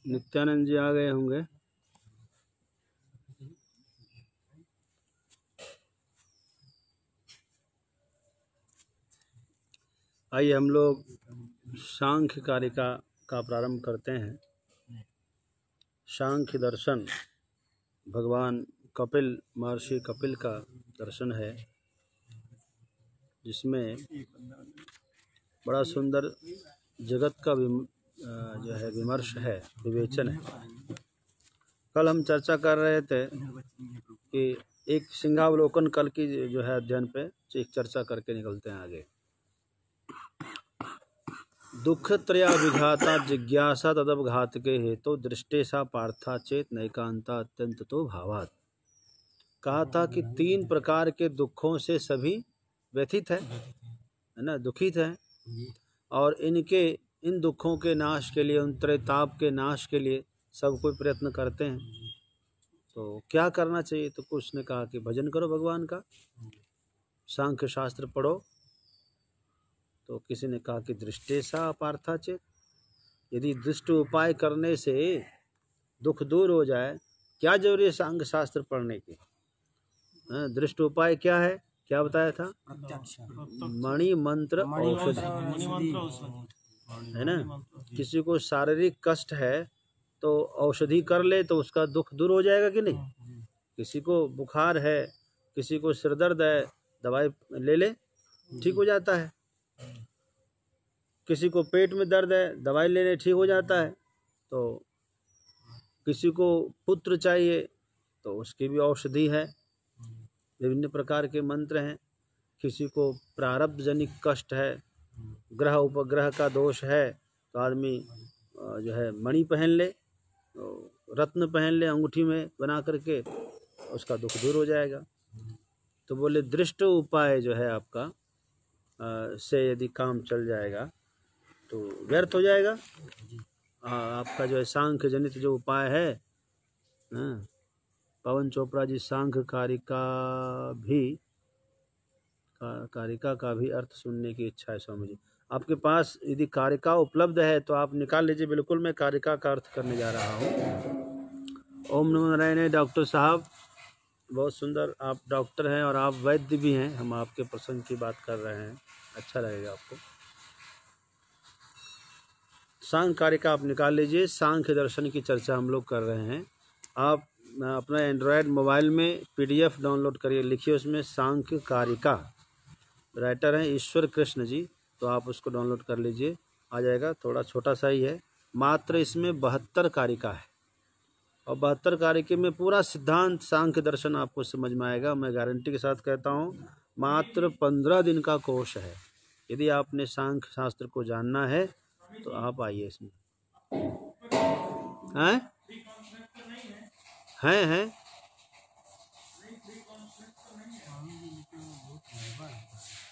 नित्यानंद जी आ गए होंगे। आइए हम लोग सांख्य कारिका का प्रारंभ करते हैं। सांख्य दर्शन भगवान कपिल, महर्षि कपिल का दर्शन है, जिसमें बड़ा सुंदर जगत का जो है विमर्श है, विवेचन है। कल हम चर्चा कर रहे थे कि एक सिंहावलोकन कल की जो है अध्ययन पे एक चर्चा करके निकलते हैं आगे। दुख त्रया विघाता जिज्ञासा तदवघात के हेतु दृष्टे सा पार्था चेत नैकांता अत्यंत तो भावात। कहा था कि 3 प्रकार के दुखों से सभी व्यथित है ना, दुखित है, और इन दुखों के नाश के लिए, उन त्रैताप के नाश के लिए सब कोई प्रयत्न करते हैं। तो क्या करना चाहिए? तो कुछ ने कहा कि भजन करो भगवान का, सांख्य शास्त्र पढ़ो। तो किसी ने कहा कि दृष्टेसा पार्था चेत, यदि दृष्ट उपाय करने से दुख दूर हो जाए, क्या जरूरी है सांख्य शास्त्र पढ़ने की? दृष्ट उपाय क्या है? क्या बताया था? मणि मंत्र औषधि, है ना। किसी को शारीरिक कष्ट है तो औषधि कर ले तो उसका दुख दूर हो जाएगा कि नहीं? किसी को बुखार है, किसी को सिर दर्द है, दवाई ले ले, ठीक हो जाता है। किसी को पेट में दर्द है, दवाई लेने ठीक हो जाता है। तो किसी को पुत्र चाहिए तो उसकी भी औषधि है, विभिन्न प्रकार के मंत्र हैं। किसी को प्रारब्ध जनिक कष्ट है, ग्रह उपग्रह का दोष है, तो आदमी जो है मणि पहन ले, रत्न पहन ले अंगूठी में बना करके, उसका दुख दूर हो जाएगा। तो बोले दृष्ट उपाय जो है आपका से यदि काम चल जाएगा तो व्यर्थ हो जाएगा। आपका जो है सांख्य जनित जो उपाय है, पवन चोपड़ा जी सांख्य कारिका का भी अर्थ सुनने की इच्छा है स्वामी जी। आपके पास यदि कारिका उपलब्ध है तो आप निकाल लीजिए, बिल्कुल मैं कारिका का अर्थ करने जा रहा हूँ। ओम नमो नारायण। डॉक्टर साहब बहुत सुंदर, आप डॉक्टर हैं और आप वैद्य भी हैं, हम आपके प्रसंग की बात कर रहे हैं, अच्छा लगेगा आपको। सांख्य कारिका आप निकाल लीजिए, सांख्य दर्शन की चर्चा हम लोग कर रहे हैं। आप अपना एंड्रॉयड मोबाइल में PDF डाउनलोड करिए, लिखिए उसमें सांख्य कारिका, राइटर हैं ईश्वर कृष्ण जी, तो आप उसको डाउनलोड कर लीजिए, आ जाएगा। थोड़ा छोटा सा ही है, मात्र इसमें 72 कारिका है, और 72 कारिका में पूरा सिद्धांत सांख्य दर्शन आपको समझ में आएगा। मैं गारंटी के साथ कहता हूँ, मात्र 15 दिन का कोर्स है। यदि आपने सांख्य शास्त्र को जानना है तो आप आइए इसमें। हैं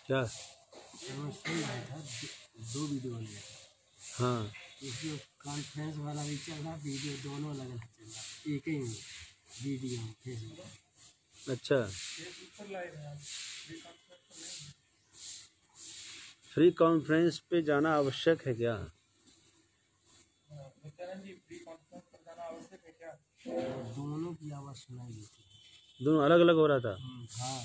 क्या? 2 वीडियो बन गया। हाँ, इसमें कॉन्फ्रेंस वाला भी चल रहा, वीडियो दोनों अलग अलग चल रहा, एक ही वीडियो फेसबुक। अच्छा, फ्री कॉन्फ्रेंस पे जाना आवश्यक है क्या? दोनों की आवाज़ सुनाई देती है, दोनों अलग अलग हो रहा था। हाँ,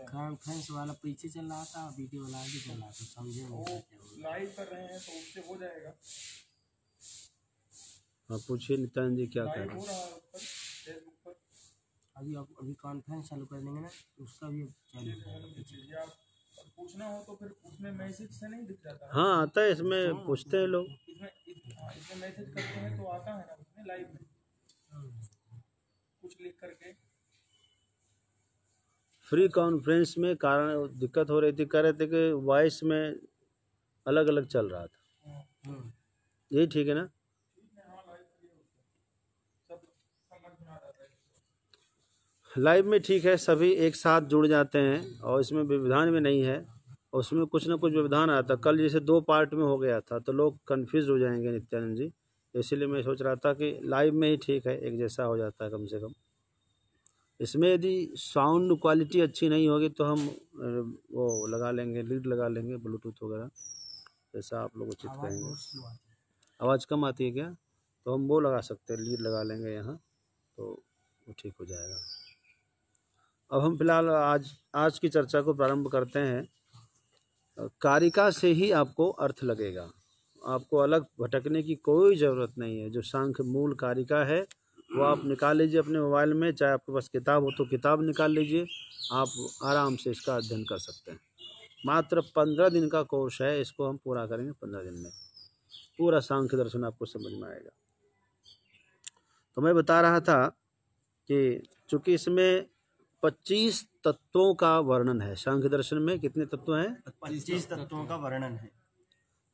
कॉन्फ्रेंस वाला पीछे चल रहा था, वीडियो वाला आगे चल रहा था, समझे नहीं लाइव कर रहे हैं तो उससे हो जाएगा। हाँ, पूछिए नित्यानंद जी क्या कह रहे हैं। अभी कॉन्फ्रेंस चालू कर देंगे ना, तो उसका भी चालू है। पूछना हो तो फिर उसमें मैसेज से नहीं दिख जाता। हाँ, आता है, इसमें पूछते हैं लोग, इसमें मैसेज करते हैं तो आता है ना उसमें लाइव में कुछ लिख करके। फ्री कॉन्फ्रेंस में कारण दिक्कत हो रही थी, कह रहे थे कि वॉइस में अलग अलग चल रहा था। यही ठीक है ना? लाइव में ठीक है, सभी एक साथ जुड़ जाते हैं और इसमें व्यवधान भी नहीं है। उसमें कुछ ना कुछ व्यवधान आता। कल जैसे 2 पार्ट में हो गया था तो लोग कंफ्यूज हो जाएंगे नित्यानंद जी, इसीलिए मैं सोच रहा था कि लाइव में ही ठीक है, एक जैसा हो जाता है कम से कम। इसमें यदि साउंड क्वालिटी अच्छी नहीं होगी तो हम वो लगा लेंगे, लीड लगा लेंगे ब्लूटूथ वगैरह, जैसा आप लोग उचित कहेंगे। आवाज़ कम आती है क्या? तो हम वो लगा सकते हैं, लीड लगा लेंगे यहाँ, तो वो ठीक हो जाएगा। अब हम फिलहाल आज की चर्चा को प्रारंभ करते हैं। कारिका से ही आपको अर्थ लगेगा, आपको अलग भटकने की कोई ज़रूरत नहीं है। जो सांख्य मूल कारिका है वो आप निकाल लीजिए अपने मोबाइल में, चाहे आपके पास किताब हो तो किताब निकाल लीजिए, आप आराम से इसका अध्ययन कर सकते हैं। मात्र 15 दिन का कोर्स है, इसको हम पूरा करेंगे 15 दिन में, पूरा सांख्य दर्शन आपको समझ में आएगा। तो मैं बता रहा था कि चूंकि इसमें 25 तत्वों का वर्णन है, सांख्य दर्शन में कितने तत्व हैं? 25 तत्वों का वर्णन है।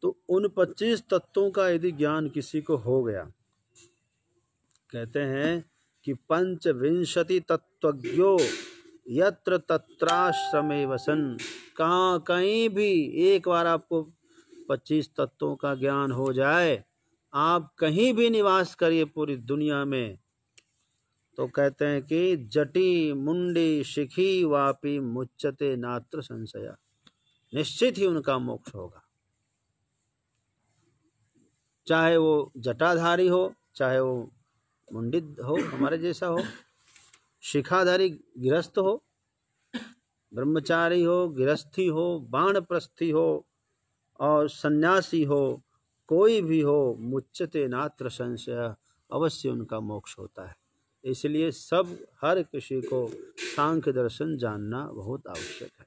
तो उन 25 तत्वों का यदि ज्ञान किसी को हो गया, कहते हैं कि 25 तत्वज्ञो यत्र तत्राश्रमे वसन, कहाँ कहीं भी एक बार आपको 25 तत्वों का ज्ञान हो जाए, आप कहीं भी निवास करिए पूरी दुनिया में, तो कहते हैं कि जटी मुंडी शिखी वापी मुच्यते नात्र संशय, निश्चित ही उनका मोक्ष होगा। चाहे वो जटाधारी हो, चाहे वो मुंडित हो हमारे जैसा हो, शिखाधारी गृहस्थ हो, ब्रह्मचारी हो, गृहस्थी हो, बाणप्रस्थी हो और सन्यासी हो, कोई भी हो, मुच्यते नात्र संशय, अवश्य उनका मोक्ष होता है। इसलिए सब हर किसी को सांख्य दर्शन जानना बहुत आवश्यक है।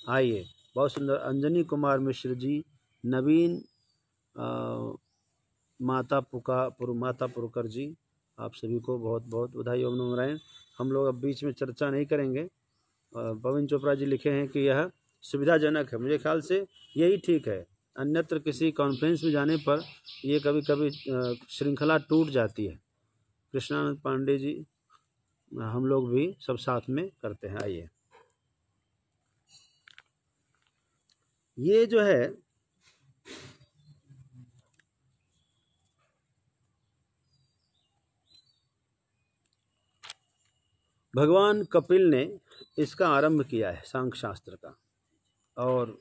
आइए, बहुत सुंदर अंजनी कुमार मिश्र जी, नवीन माता पुरकर जी, आप सभी को बहुत बहुत बधाई एवं नमस्कार। हम लोग अब बीच में चर्चा नहीं करेंगे। पवन चोपड़ा जी लिखे हैं कि यह सुविधाजनक है, मुझे ख्याल से यही ठीक है। अन्यत्र किसी कॉन्फ्रेंस में जाने पर ये कभी कभी श्रृंखला टूट जाती है। कृष्णानंद पांडे जी, हम लोग भी सब साथ में करते हैं। आइए, ये जो है भगवान कपिल ने इसका आरंभ किया है सांख्य शास्त्र का, और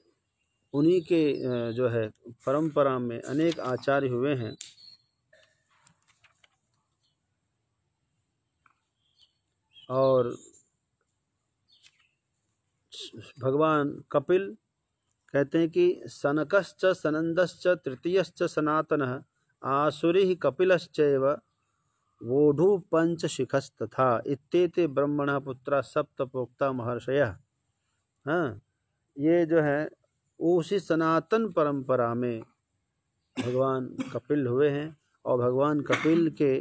उन्हीं के जो है परंपरा में अनेक आचार्य हुए हैं। और भगवान कपिल कहते हैं कि सनकश्च सनंदश्च तृतीयश्च सनातनः आसुरिः कपिलश्चैव वोढु पंच शिखस्तथा इत्येते ब्रह्मणः पुत्रा सप्तप्रोक्ता महर्षयः। हाँ, ये जो है उसी सनातन परंपरा में भगवान कपिल हुए हैं, और भगवान कपिल के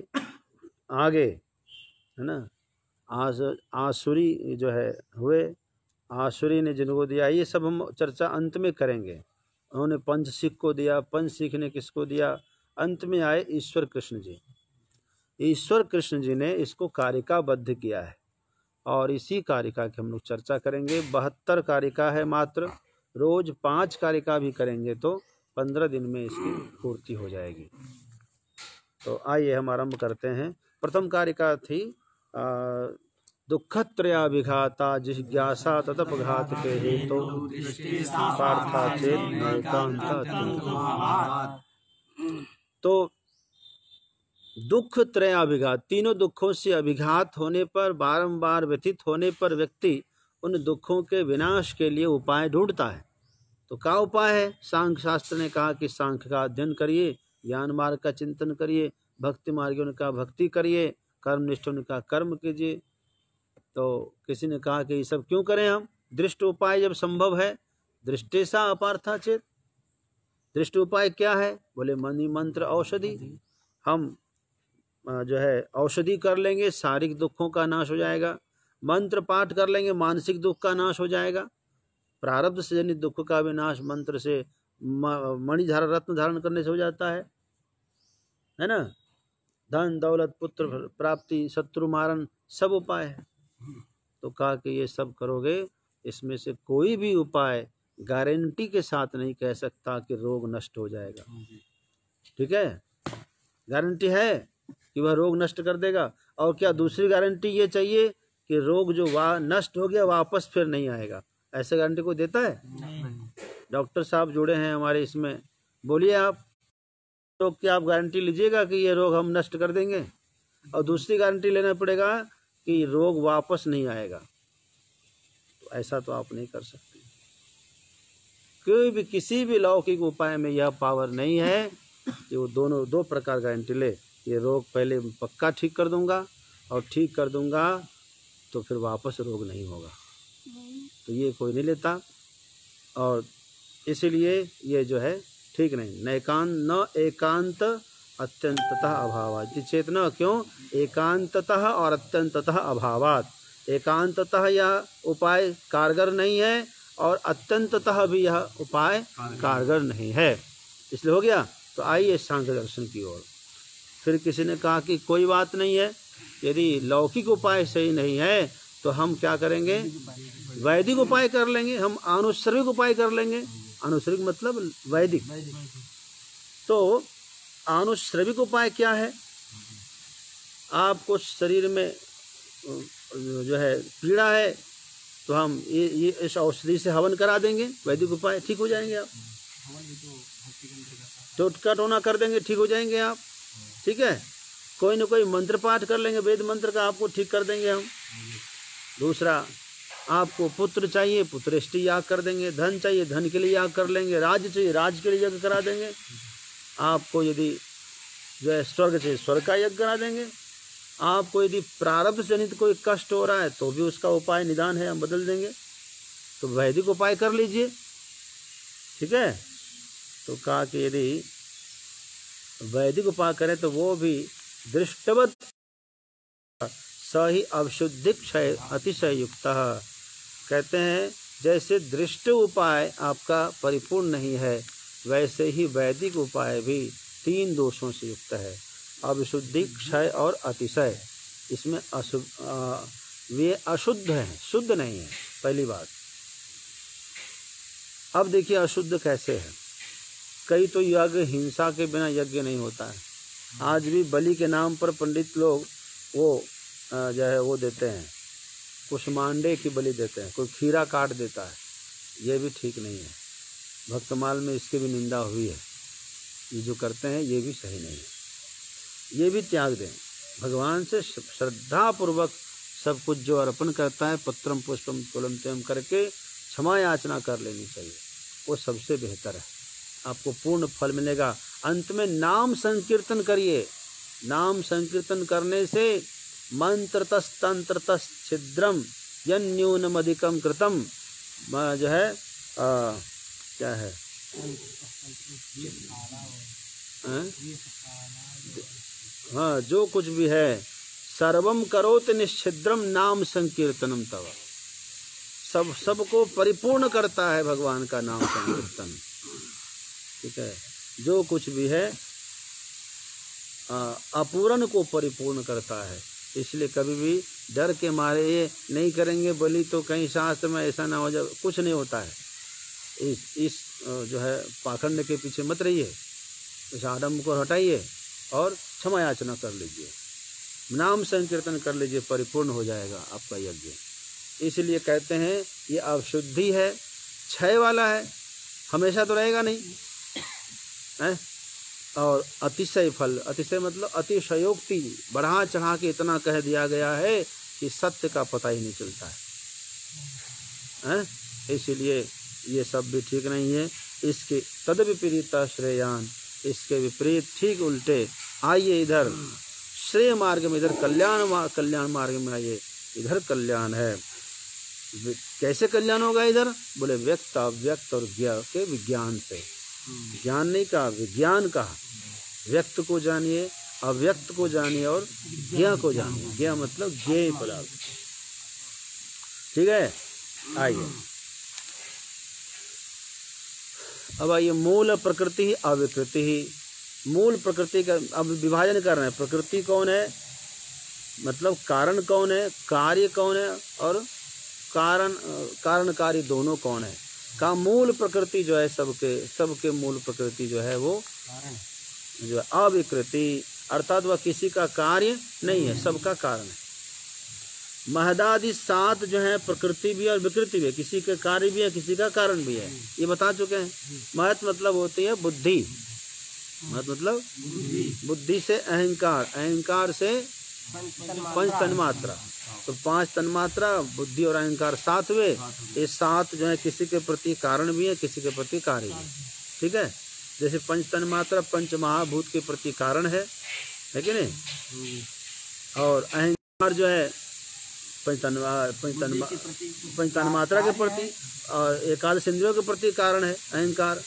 आगे है ना आसुरी जो है हुए, आसुरी ने जिनको दिया, ये सब हम चर्चा अंत में करेंगे। उन्होंने पंच सिख को दिया, पंच सिख ने किसको दिया, अंत में आए ईश्वर कृष्ण जी। ईश्वर कृष्ण जी ने इसको कारिकाबद्ध किया है, और इसी कारिका की हम लोग चर्चा करेंगे। 72 कारिका है मात्र, रोज 5 कारिका भी करेंगे तो 15 दिन में इसकी पूर्ति हो जाएगी। तो आइए हम आरंभ करते हैं। प्रथम कारिका थी दुःखत्रयाभिघाता जिज्ञासा तदपघात के हेतु पार्था चेत नैकांता। तो दुख त्रयाभिघात, तीनों दुखों से अभिघात होने पर, बारंबार व्यथित होने पर व्यक्ति उन दुखों के विनाश के लिए उपाय ढूंढता है। तो क्या उपाय है? सांख्य शास्त्र ने कहा कि सांख्य का अध्ययन करिए, ज्ञान मार्ग का चिंतन करिए, भक्ति मार्गियों ने कहा भक्ति करिए, कर्मनिष्ठों ने कहा कर्म कीजिए। तो किसी ने कहा कि ये सब क्यों करें हम? दृष्ट उपाय जब संभव है, दृष्टेसा अपार्था चेत। दृष्ट उपाय क्या है? बोले मनि मंत्र औषधि। हम जो है औषधि कर लेंगे, शारीरिक दुखों का नाश हो जाएगा। मंत्र पाठ कर लेंगे, मानसिक दुख का नाश हो जाएगा। प्रारब्ध से जनित दुख का विनाश मंत्र से, मणिधारा रत्न धारण करने से हो जाता है ना। धन दौलत पुत्र प्राप्ति, शत्रु मारन, सब उपाय है। तो कहा कि ये सब करोगे, इसमें से कोई भी उपाय गारंटी के साथ नहीं कह सकता कि रोग नष्ट हो जाएगा। ठीक है, गारंटी है कि वह रोग नष्ट कर देगा। और क्या दूसरी गारंटी ये चाहिए कि रोग जो नष्ट हो गया वापस फिर नहीं आएगा? ऐसे गारंटी कोई देता है? नहीं। डॉक्टर साहब जुड़े हैं हमारे इसमें, बोलिए आप। रोग की आप गारंटी लीजिएगा कि ये रोग हम नष्ट कर देंगे, और दूसरी गारंटी लेना पड़ेगा कि रोग वापस नहीं आएगा। तो ऐसा तो आप नहीं कर सकते। कोई भी किसी भी लौकिक उपाय में यह पावर नहीं है कि वो दोनों दो प्रकार गारंटी ले, ये रोग पहले पक्का ठीक कर दूंगा और ठीक कर दूंगा तो फिर वापस रोग नहीं होगा, तो ये कोई नहीं लेता। और इसीलिए ये जो है ठीक नहीं। न एकांत अत्यंततः अभावात् चेतना, क्यों एकांततः और अत्यंततः अभावात्, एकांततः यह उपाय कारगर नहीं है और अत्यंततः भी यह उपाय कारगर नहीं है, इसलिए हो गया। तो आइए सांख्य दर्शन की ओर। फिर किसी ने कहा कि कोई बात नहीं है, यदि लौकिक उपाय सही नहीं है तो हम क्या करेंगे, वैदिक उपाय कर लेंगे, हम आनुश्रविक उपाय कर लेंगे। आनुश्रविक मतलब वैदिक। तो आनुश्रविक उपाय क्या है, आपको शरीर में जो है पीड़ा है तो हम ये इस औषधि से हवन करा देंगे, वैदिक उपाय, ठीक हो जाएंगे आप। टोटका टोना कर देंगे, ठीक हो जाएंगे आप। ठीक है, कोई न कोई मंत्र पाठ कर लेंगे, वेद मंत्र का, आपको ठीक कर देंगे हम। दूसरा, आपको पुत्र चाहिए, पुत्रेष्टि याग कर देंगे। धन चाहिए, धन के लिए याग कर लेंगे। राज्य चाहिए, राज्य के लिए यज्ञ करा देंगे। आपको यदि जो है स्वर्ग चाहिए, स्वर्ग का यज्ञ करा देंगे। आपको यदि प्रारब्ध जनित कोई कष्ट हो रहा है तो भी उसका उपाय निदान है, हम बदल देंगे। तो वैदिक उपाय कर लीजिए, ठीक है। तो कहा कि यदि वैदिक उपाय करें तो वो भी दृष्टवत सही अवशुद्धि क्षय अतिशय युक्त। कहते हैं जैसे दृष्ट उपाय आपका परिपूर्ण नहीं है, वैसे ही वैदिक उपाय भी 3 दोषों से युक्त है, अविशुद्धि, क्षय और अतिशय। इसमें वे अशुद्ध हैं, शुद्ध नहीं है, पहली बात। अब देखिए अशुद्ध कैसे है। कई तो यज्ञ हिंसा के बिना यज्ञ नहीं होता है। आज भी बलि के नाम पर पंडित लोग वो जो है वो देते हैं, कुष्मांडे की बलि देते हैं, कोई खीरा काट देता है, ये भी ठीक नहीं है। भक्तमाल में इसकी भी निंदा हुई है। ये जो करते हैं ये भी सही नहीं है, ये भी त्याग दें। भगवान से श्रद्धा पूर्वक सब कुछ जो अर्पण करता है, पत्रम पुष्पम फूलम त्यम करके क्षमा याचना कर लेनी चाहिए, वो सबसे बेहतर है, आपको पूर्ण फल मिलेगा। अंत में नाम संकीर्तन करिए। नाम संकीर्तन करने से मंत्रतस् तंत्रतस् छिद्रम यन्यूनमधिकम कृतम, जो है क्या है, हाँ, जो कुछ भी है, सर्वम करोति निश्छिद्रम नाम संकीर्तनम तव, सबको परिपूर्ण करता है भगवान का नाम संकीर्तन। ठीक है, जो कुछ भी है अपूर्ण को परिपूर्ण करता है। इसलिए कभी भी डर के मारे ये नहीं करेंगे बलि तो कहीं शास्त्र में ऐसा ना हो जाए, कुछ नहीं होता है। इस जो है पाखंड के पीछे मत रहिए, इस आडम्बर को हटाइए और क्षमा याचना कर लीजिए, नाम संकीर्तन कर लीजिए, परिपूर्ण हो जाएगा आपका यज्ञ। इसलिए कहते हैं ये अवशुद्धि है, क्षय वाला है, हमेशा तो रहेगा नहीं है। और अतिशय फल, अतिशय मतलब अतिशयोक्ति, बढ़ा चढ़ा के इतना कह दिया गया है कि सत्य का पता ही नहीं चलता है। इसलिए ये सब भी ठीक नहीं है। इसके तद विपरीत श्रेयान, इसके विपरीत ठीक उल्टे। आइए इधर श्रेय मार्ग में, इधर कल्याण मार्ग में आइए, इधर कल्याण है। कैसे कल्याण होगा इधर? बोले व्यक्त अव्यक्त और ज्ञ के विज्ञान से। ज्ञान नहीं कहा, विज्ञान कहा। व्यक्त को जानिए, अव्यक्त को जानिए और ज्ञ को जानिए। ज्ञ मतलब ज्ञेय पदार्थ। ठीक है, आइए अब आइए मूल प्रकृति ही अविकृति ही। मूल प्रकृति का अब विभाजन कर रहे हैं। प्रकृति कौन है, मतलब कारण कौन है, कार्य कौन है, और कारणकारी दोनों कौन है। का मूल प्रकृति जो है, सबके मूल प्रकृति जो है वो जो है अविकृति, अर्थात वह किसी का कार्य नहीं है, सबका कारण है। महदादि 7 जो है प्रकृति भी और विकृति भी, किसी का कार्य भी है, किसी का कारण भी है, ये बता चुके हैं। महत मतलब होती है बुद्धि, मतलब बुद्धि से अहंकार, अहंकार से पंच तन्मात्रा। तो 5 तन्मात्रा बुद्धि और अहंकार 7 हुए। ये 7 जो है किसी के प्रति कारण भी है, किसी के प्रति कार्य भी है। ठीक है, जैसे पंच तन्मात्रा पंच महाभूत के प्रति कारण है कि नहीं, और अहंकार जो है पंच तन्मात्रा के प्रति और एकादश इंद्रियों के प्रति कारण है अहंकार,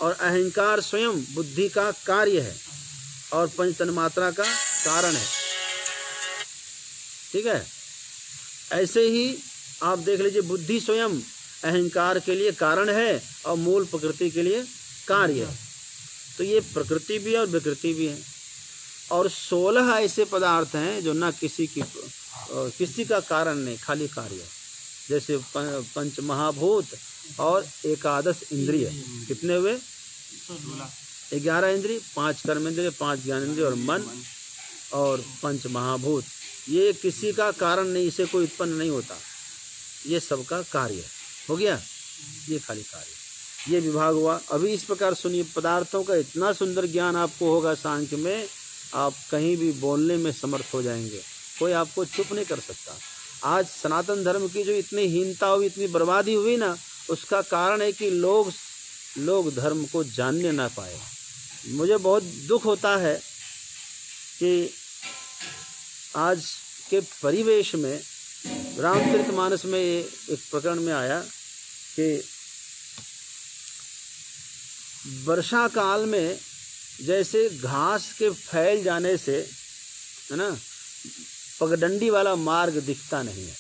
और अहंकार स्वयं बुद्धि का कार्य है और पंच तन्मात्रा का कारण है। ठीक है, ऐसे ही आप देख लीजिए, बुद्धि स्वयं अहंकार के लिए कारण है और मूल प्रकृति के लिए कार्य है। तो ये प्रकृति भी है और विकृति भी है। और 16 ऐसे पदार्थ हैं जो ना किसी का कारण नहीं, खाली कार्य है। जैसे पंच महाभूत और एकादश इंद्रिय, कितने हुए? 11 इंद्रिय, 5 कर्मेंद्रिय, 5 ज्ञानेंद्रिय और मन, और पंच महाभूत। ये किसी का कारण नहीं, इसे कोई उत्पन्न नहीं होता, ये सबका कार्य हो गया, ये खाली कार्य। ये विभाग हुआ। अभी इस प्रकार सुनिए, पदार्थों का इतना सुंदर ज्ञान आपको होगा सांख्य में, आप कहीं भी बोलने में समर्थ हो जाएंगे, कोई आपको चुप नहीं कर सकता। आज सनातन धर्म की जो इतनी हीनता हुई, इतनी बर्बादी हुई ना, उसका कारण है कि लोग धर्म को जानने ना पाए। मुझे बहुत दुख होता है कि आज के परिवेश में, रामचरितमानस में ये एक प्रकरण में आया कि वर्षा काल में जैसे घास के फैल जाने से, है ना, पगडंडी वाला मार्ग दिखता नहीं है,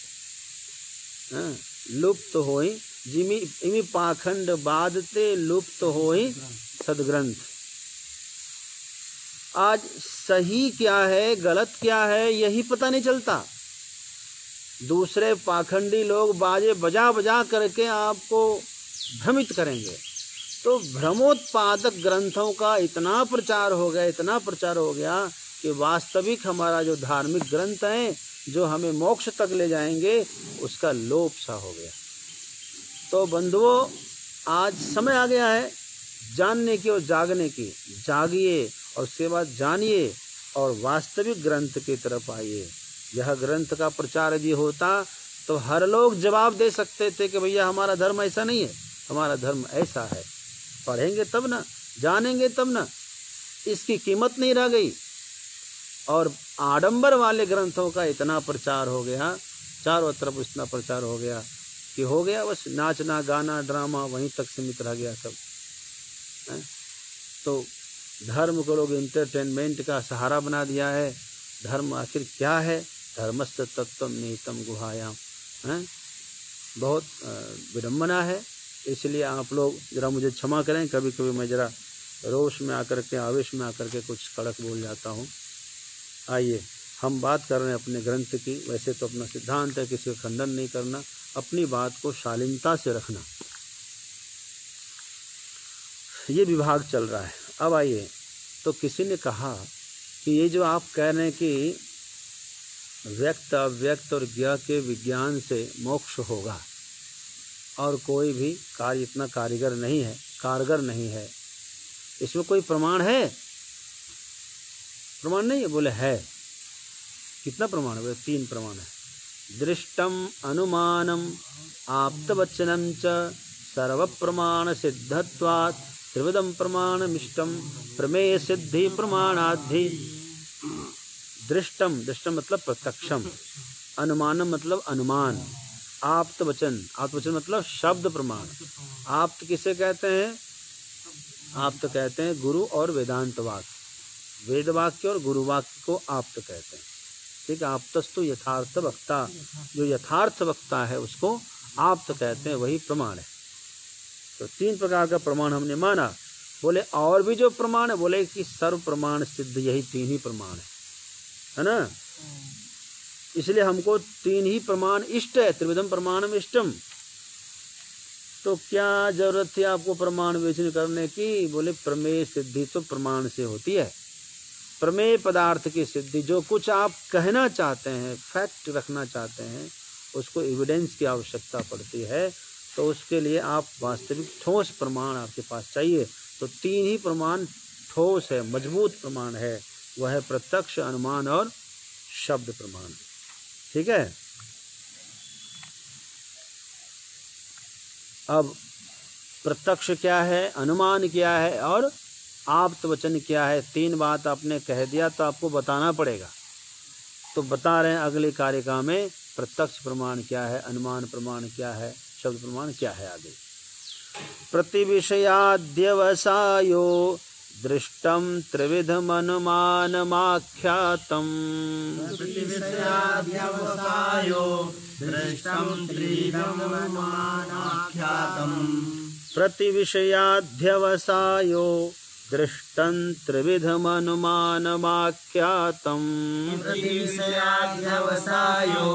लुप्त होई जिमी पाखंड बादते लुप्त होई सदग्रंथ। आज सही क्या है गलत क्या है यही पता नहीं चलता। दूसरे पाखंडी लोग बाजे बजा बजा करके आपको भ्रमित करेंगे। तो भ्रमोत्पादक ग्रंथों का इतना प्रचार हो गया कि वास्तविक हमारा जो धार्मिक ग्रंथ है, जो हमें मोक्ष तक ले जाएंगे, उसका लोप सा हो गया। तो बंधुओं, आज समय आ गया है जानने की और जागने की। जागिए और सेवा जानिए और वास्तविक ग्रंथ की तरफ आइए। यह ग्रंथ का प्रचार यदि होता तो हर लोग जवाब दे सकते थे कि भैया हमारा धर्म ऐसा नहीं है, हमारा धर्म ऐसा है। पढ़ेंगे तब ना, जानेंगे तब ना, इसकी कीमत नहीं रह गई। और आडंबर वाले ग्रंथों का इतना प्रचार हो गया, चारों तरफ इतना प्रचार हो गया कि हो गया बस नाचना गाना ड्रामा वहीं तक सीमित रह गया सब। तो धर्म को लोग एंटरटेनमेंट का सहारा बना दिया है। धर्म आखिर क्या है? धर्मस्य तत्वम निहितम गुहायाम। बहुत विडम्बना है। इसलिए आप लोग जरा मुझे क्षमा करें, कभी कभी मैं जरा रोष में आकर के, आवेश में आकर के कुछ कड़क बोल जाता हूँ। आइए हम बात कर रहे हैं अपने ग्रंथ की। वैसे तो अपना सिद्धांत है किसी का खंडन नहीं करना, अपनी बात को शालीनता से रखना। ये विभाग चल रहा है। अब आइए, तो किसी ने कहा कि ये जो आप कह रहे हैं कि व्यक्त अव्यक्त और ज्ञ के विज्ञान से मोक्ष होगा और कोई भी कार्य इतना कारगर नहीं है, इसमें कोई प्रमाण है? प्रमाण नहीं है? बोले है। कितना प्रमाण है? बोले 3 प्रमाण है। दृष्टम अनुमानम आप्तवचनम च सर्व प्रमाण सिद्धत्वात् त्रिविधम प्रमाणमिष्टम प्रमेय सिद्धि प्रमाणाद्धि। दृष्टम मतलब प्रत्यक्षम, अनुमानम मतलब अनुमान, आप्तवचन मतलब शब्द प्रमाण। आप्त किसे कहते हैं? आप्त कहते हैं गुरु और वेदांत वाक्य, वेद वाक्य और गुरु वाक्य को आप्त कहते हैं। ठीक है, आप्तस्तु यथार्थ वक्ता, जो यथार्थ वक्ता है उसको आप्त कहते हैं, वही प्रमाण है। तो 3 प्रकार का प्रमाण हमने माना। बोले और भी जो प्रमाण है, बोले कि सर्व प्रमाण सिद्ध, यही 3 ही प्रमाण है ना। इसलिए हमको 3 ही प्रमाण इष्ट है, त्रिविधम प्रमाणम इष्टम। तो क्या जरूरत थी आपको प्रमाण विवेचन करने की? बोले प्रमेय सिद्धि तो प्रमाण से होती है। प्रमेय पदार्थ की सिद्धि, जो कुछ आप कहना चाहते हैं, फैक्ट रखना चाहते हैं, उसको एविडेंस की आवश्यकता पड़ती है। तो उसके लिए आप वास्तविक ठोस प्रमाण आपके पास चाहिए। तो 3 ही प्रमाण ठोस है, मजबूत प्रमाण है, वह है प्रत्यक्ष, अनुमान और शब्द प्रमाण। ठीक है। अब प्रत्यक्ष क्या है, अनुमान क्या है और आप्त वचन क्या है, तीन बात आपने कह दिया तो आपको बताना पड़ेगा। तो बता रहे हैं अगले कारिका में प्रत्यक्ष प्रमाण क्या है, अनुमान प्रमाण क्या है, शब्द प्रमाण क्या है। आगे प्रतिविषयाद्यवसायो दृष्टं त्रिविधमनुमानमाख्यातम् प्रतिविषयाद्यवसायो दृष्टं त्रिविधमनुमानाख्यातम् प्रतिविषयाध्यवसायो दृष्टं त्रिविधमनुमानमाख्यातम् प्रतिविषयाद्यवसायो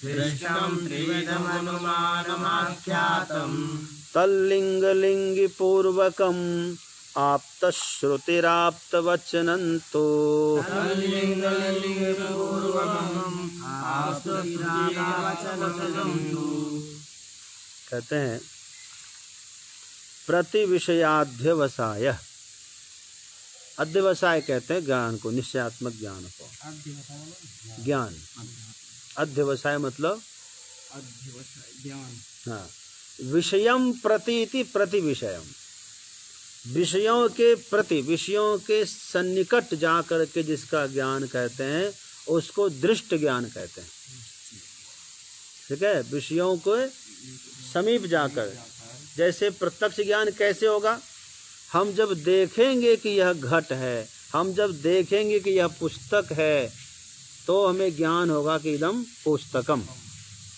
दृष्टं त्रिविधमनुमानमाख्यातम् तल्लिङ्गलिङ्गिपूर्वकम् आप्तश्रुतिराप्तवचनन्तो कहते हैं प्रतिविषयाध्यवसाय, अध्यवसाय कहते हैं ज्ञान को, निश्चयात्मक ज्ञान को। ज्ञान, अध्यवसाय मतलब हाँ, विषयम प्रति इति प्रति विषयम, विषयों के प्रति, विषयों के सन्निकट जा करके जिसका ज्ञान कहते हैं उसको दृष्ट ज्ञान कहते हैं। ठीक है। विषयों को समीप जाकर, जैसे प्रत्यक्ष ज्ञान कैसे होगा, हम जब देखेंगे कि यह घट है, हम जब देखेंगे कि यह पुस्तक है, तो हमें ज्ञान होगा कि इदम पुस्तकम।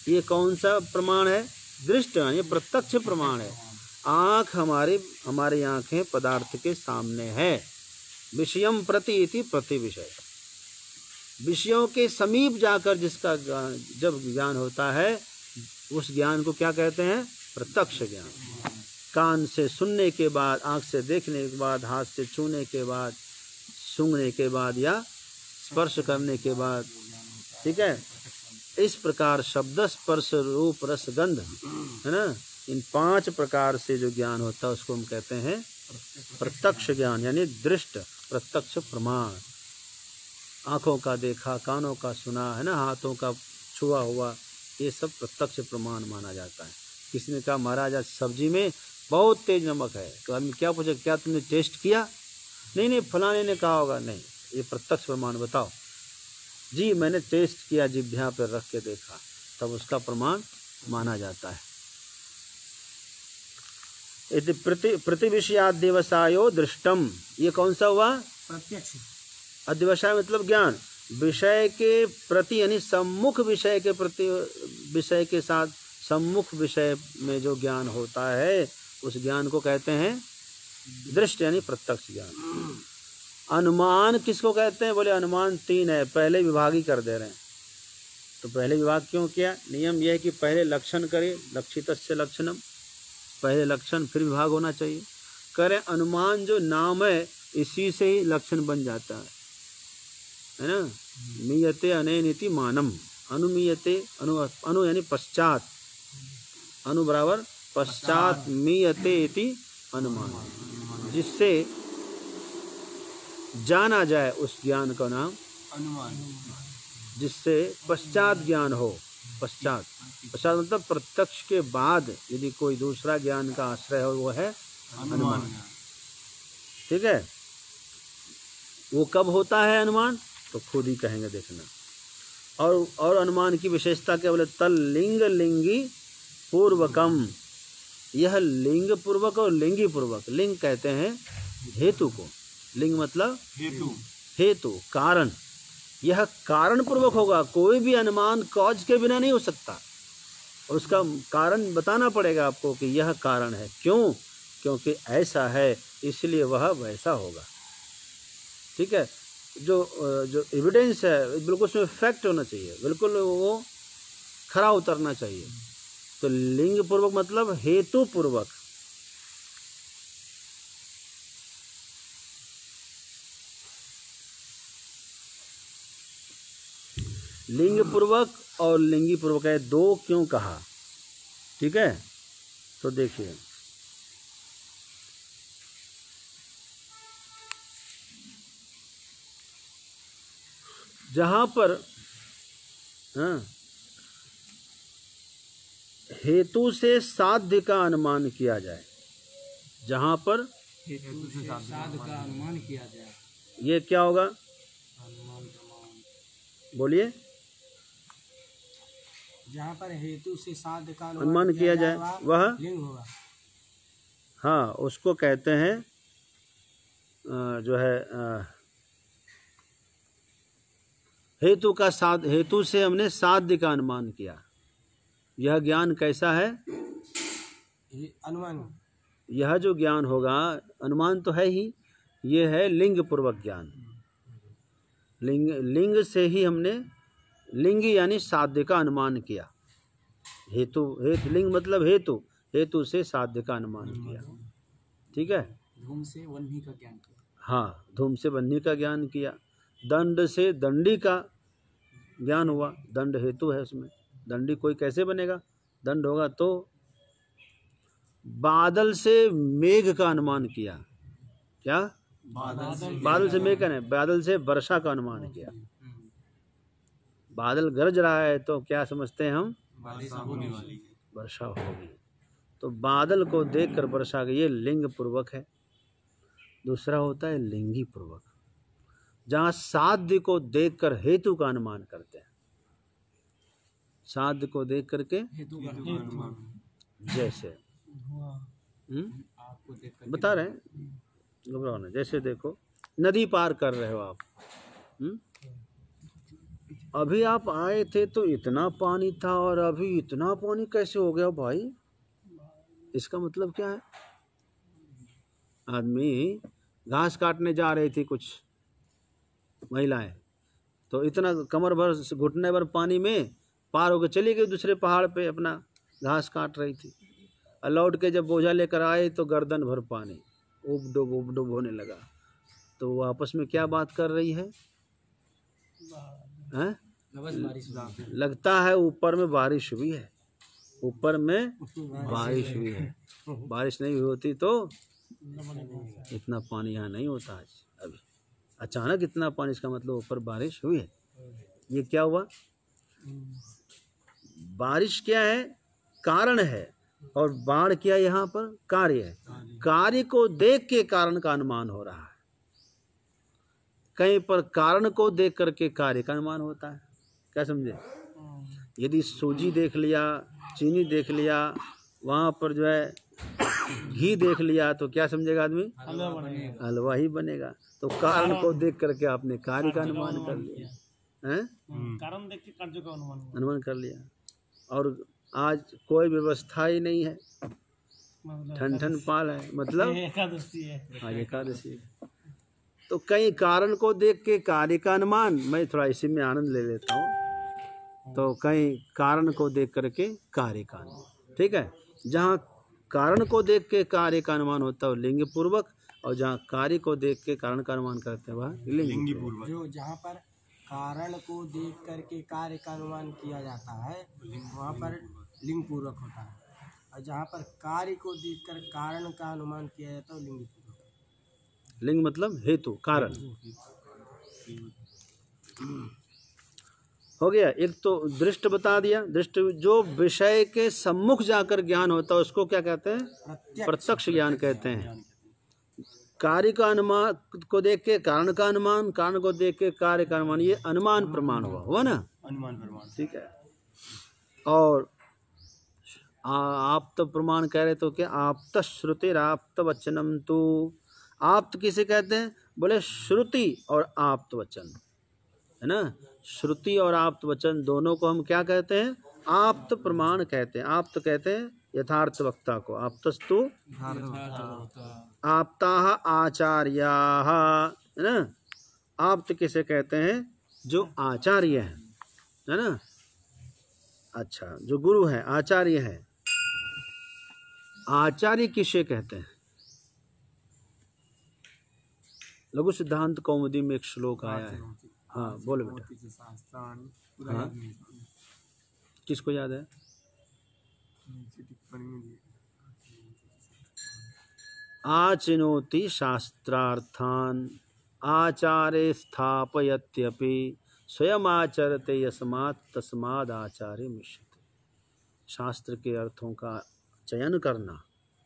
ये कौन सा प्रमाण है, दृष्ट, ये प्रत्यक्ष प्रमाण है। आँख हमारी आँखें पदार्थ के सामने है। विषयम प्रति इति प्रति विषय, विषयों के समीप जाकर जिसका जब ज्ञान होता है उस ज्ञान को क्या कहते हैं, प्रत्यक्ष ज्ञान। कान से सुनने के बाद, आँख से देखने के बाद, हाथ से छूने के बाद, सूंघने के बाद या स्पर्श करने के बाद। ठीक है। इस प्रकार शब्द, स्पर्श, रूप, रस, गंध, है ना, इन 5 प्रकार से जो ज्ञान होता है उसको हम कहते हैं प्रत्यक्ष ज्ञान, यानी दृष्ट प्रत्यक्ष प्रमाण। आँखों का देखा, कानों का सुना, है ना, हाथों का छुआ हुआ, ये सब प्रत्यक्ष प्रमाण माना जाता है। किसी ने कहा महाराज आज सब्जी में बहुत तेज नमक है, तो आदमी क्या पूछे, क्या तुमने टेस्ट किया? नहीं, फलाने ने कहा होगा। नहीं, ये प्रत्यक्ष प्रमाण बताओ। जी मैंने टेस्ट किया, जिह्वा पर रख के देखा, तब उसका प्रमाण माना जाता है। यदि प्रतिविषयाध्यवसायो दृष्टम, ये कौन सा हुआ, प्रत्यक्ष। अध्यवसाय मतलब ज्ञान, विषय के प्रति यानी सम्मुख विषय के प्रति, विषय के साथ सम्मुख विषय में जो ज्ञान होता है उस ज्ञान को कहते हैं दृष्ट यानी प्रत्यक्ष ज्ञान। अनुमान किसको कहते हैं, बोले अनुमान 3 है, पहले विभाग ही कर दे रहे हैं। तो पहले विभाग क्यों किया, नियम यह है कि पहले लक्षण करे, लक्षितस्य लक्षणम, पहले लक्षण फिर विभाग होना चाहिए। करें अनुमान जो नाम है इसी से ही लक्षण बन जाता है ना। मीयते अनेनिति मानम, अनुमीयते, अनु यानी पश्चात, अनु बराबर पश्चात, मीयते इति अनुमान, जिससे जाना जाए उस ज्ञान का नाम अनुमान, जिससे पश्चात ज्ञान हो। पश्चात मतलब प्रत्यक्ष के बाद यदि कोई दूसरा ज्ञान का आश्रय हो वो है अनुमान। ठीक है। वो कब होता है अनुमान, तो खुद ही कहेंगे देखना। और अनुमान की विशेषता क्या, बोले तल लिंग लिंगी पूर्वकम, यह लिंग पूर्वक और लिंगी पूर्वक, लिंग कहते हैं हेतु को, लिंग मतलब हेतु कारण, यह कारण पूर्वक होगा। कोई भी अनुमान कॉज के बिना नहीं हो सकता, और उसका कारण बताना पड़ेगा आपको कि यह कारण है, क्यों, क्योंकि ऐसा है इसलिए वह वैसा होगा। ठीक है। जो एविडेंस है बिल्कुल उसमें फैक्ट होना चाहिए, बिल्कुल वो खरा उतरना चाहिए। तो लिंग पूर्वक मतलब हेतु पूर्वक। लिंग पूर्वक और लिंगी पूर्वक है, 2 क्यों कहा। ठीक है। तो देखिए जहाँ पर हाँ, हेतु से साध्य का अनुमान किया जाए, जहाँ पर हेतु से साध का अनुमान किया जाए। ये क्या होगा, अनुमान प्रमाण। बोलिए। जहाँ पर हेतु से साध का अनुमान किया जाए वह लिंग होगा। हाँ, उसको कहते हैं जो है हेतु से हमने साध्य का अनुमान किया। यह ज्ञान कैसा है? अनुमान, यह जो ज्ञान होगा, अनुमान तो है ही, ये है लिंग पूर्वक ज्ञान। लिंग से ही हमने लिंग यानी साध्य का अनुमान किया। हेतु लिंग मतलब हेतु से साध्य का अनुमान किया। ठीक है। धूम से वन्ही का ज्ञान किया। हाँ, धूम से वन्ही का ज्ञान किया। दंड से दंडी का ज्ञान हुआ, दंड हेतु है उसमें। दंडी कोई कैसे बनेगा? दंड होगा तो। बादल से मेघ का अनुमान किया। क्या? बादल से मेघ का नहीं, बादल से वर्षा का अनुमान किया। बादल गरज रहा है तो क्या समझते हैं हम? वर्षा होगी। तो बादल को देखकर वर्षा, ये लिंग पूर्वक है। दूसरा होता है लिंगी पूर्वक, जहाँ साध्य को देखकर हेतु का अनुमान करते हैं। साध्य को देख करके हेतु का अनुमान। जैसे आपको देख बता रहे हैं, घबराओ नहीं। जैसे देखो, नदी पार कर रहे हो आप, अभी आप आए थे तो इतना पानी था और अभी इतना पानी कैसे हो गया भाई? इसका मतलब क्या है? आदमी घास काटने जा रही थी, कुछ महिलाएं, तो इतना कमर भर घुटने भर पानी में पार होकर चली गई दूसरे पहाड़ पे, अपना घास काट रही थी। और लौट के जब बोझा लेकर आए तो गर्दन भर पानी, उब डुब होने लगा। तो वो आपस में क्या बात कर रही है? हैं? लगता है ऊपर में बारिश हुई है, ऊपर में बारिश हुई है। बारिश नहीं हुई होती तो इतना पानी यहाँ नहीं होता आज। अभी अचानक इतना पानी, इसका मतलब ऊपर बारिश हुई है। ये क्या हुआ? बारिश क्या है? कारण है। और बाढ़ क्या यहाँ पर? कार्य है। कार्य को देख के कारण का अनुमान हो रहा है। कहीं पर कारण को देख करके कार्य का अनुमान होता है। क्या समझे? यदि सूजी देख लिया, चीनी देख लिया, वहाँ पर जो है घी देख लिया, तो क्या समझेगा आदमी? हलवा ही बनेगा। तो कारण को देख करके आपने कार्य का अनुमान कर लिया है। कारण देख के कार्य का अनुमान कर लिया। और आज कोई व्यवस्था ही नहीं है, ठन पाल है, मतलब एकादशी है। हाँ, एकादशी है। तो कई कारण को देख के कार्य का अनुमान, मैं थोड़ा इसी में आनंद ले लेता हूँ। तो कई कारण को देख करके कार्य का अनुमान। ठीक है। जहाँ कारण को देख के कार्य का अनुमान होता है लिंग पूर्वक, और जहाँ कार्य को देख के कारण का अनुमान करते हैं वह लिंगी पूर्वक। जो जहाँ पर कारण को देख करके कार्य का अनुमान किया जाता है वहाँ पर लिंग पूर्वक होता है, और जहाँ पर कार्य को देखकर कारण का अनुमान किया जाता है लिंग पूर्वक। लिंग मतलब हेतु, कारण हो गया। एक तो दृष्ट बता दिया। दृष्ट जो विषय के सम्मुख जाकर ज्ञान होता है उसको क्या कहते हैं? प्रत्यक्ष ज्ञान कहते हैं। कार्य का अनुमान को देख के कारण का अनुमान, कारण को देख के कार्य का अनुमान, ये अनुमान प्रमाण हुआ ना? अनुमान प्रमाण। ठीक है। और आप्त प्रमाण कह रहे तो क्या? आप्त श्रुतिराप्त वचनम। तो आप्त किसे कहते हैं? बोले श्रुति और आप्त वचन, है ना? श्रुति और आप्त वचन दोनों को हम क्या कहते हैं? आप्त प्रमाण कहते हैं। आप्त कहते हैं यथार्थ वक्ता को। आप्तस्तु आप्ताः आचार्याः, है ना? आप्त किसे कहते हैं? जो आचार्य हैं, है ना? अच्छा, जो गुरु है, आचार्य है। आचार्य किसे कहते हैं? लघु सिद्धांत कौमुदी में एक श्लोक आया है। हाँ बोलो बेटा। हाँ, किसको याद है? आचिनोति शास्त्रार्थान आचारे स्थापयत्यपि स्वयं आचरते यस्मात् तस्माद् आचार्य मिश्यते। शास्त्र के अर्थों का चयन करना,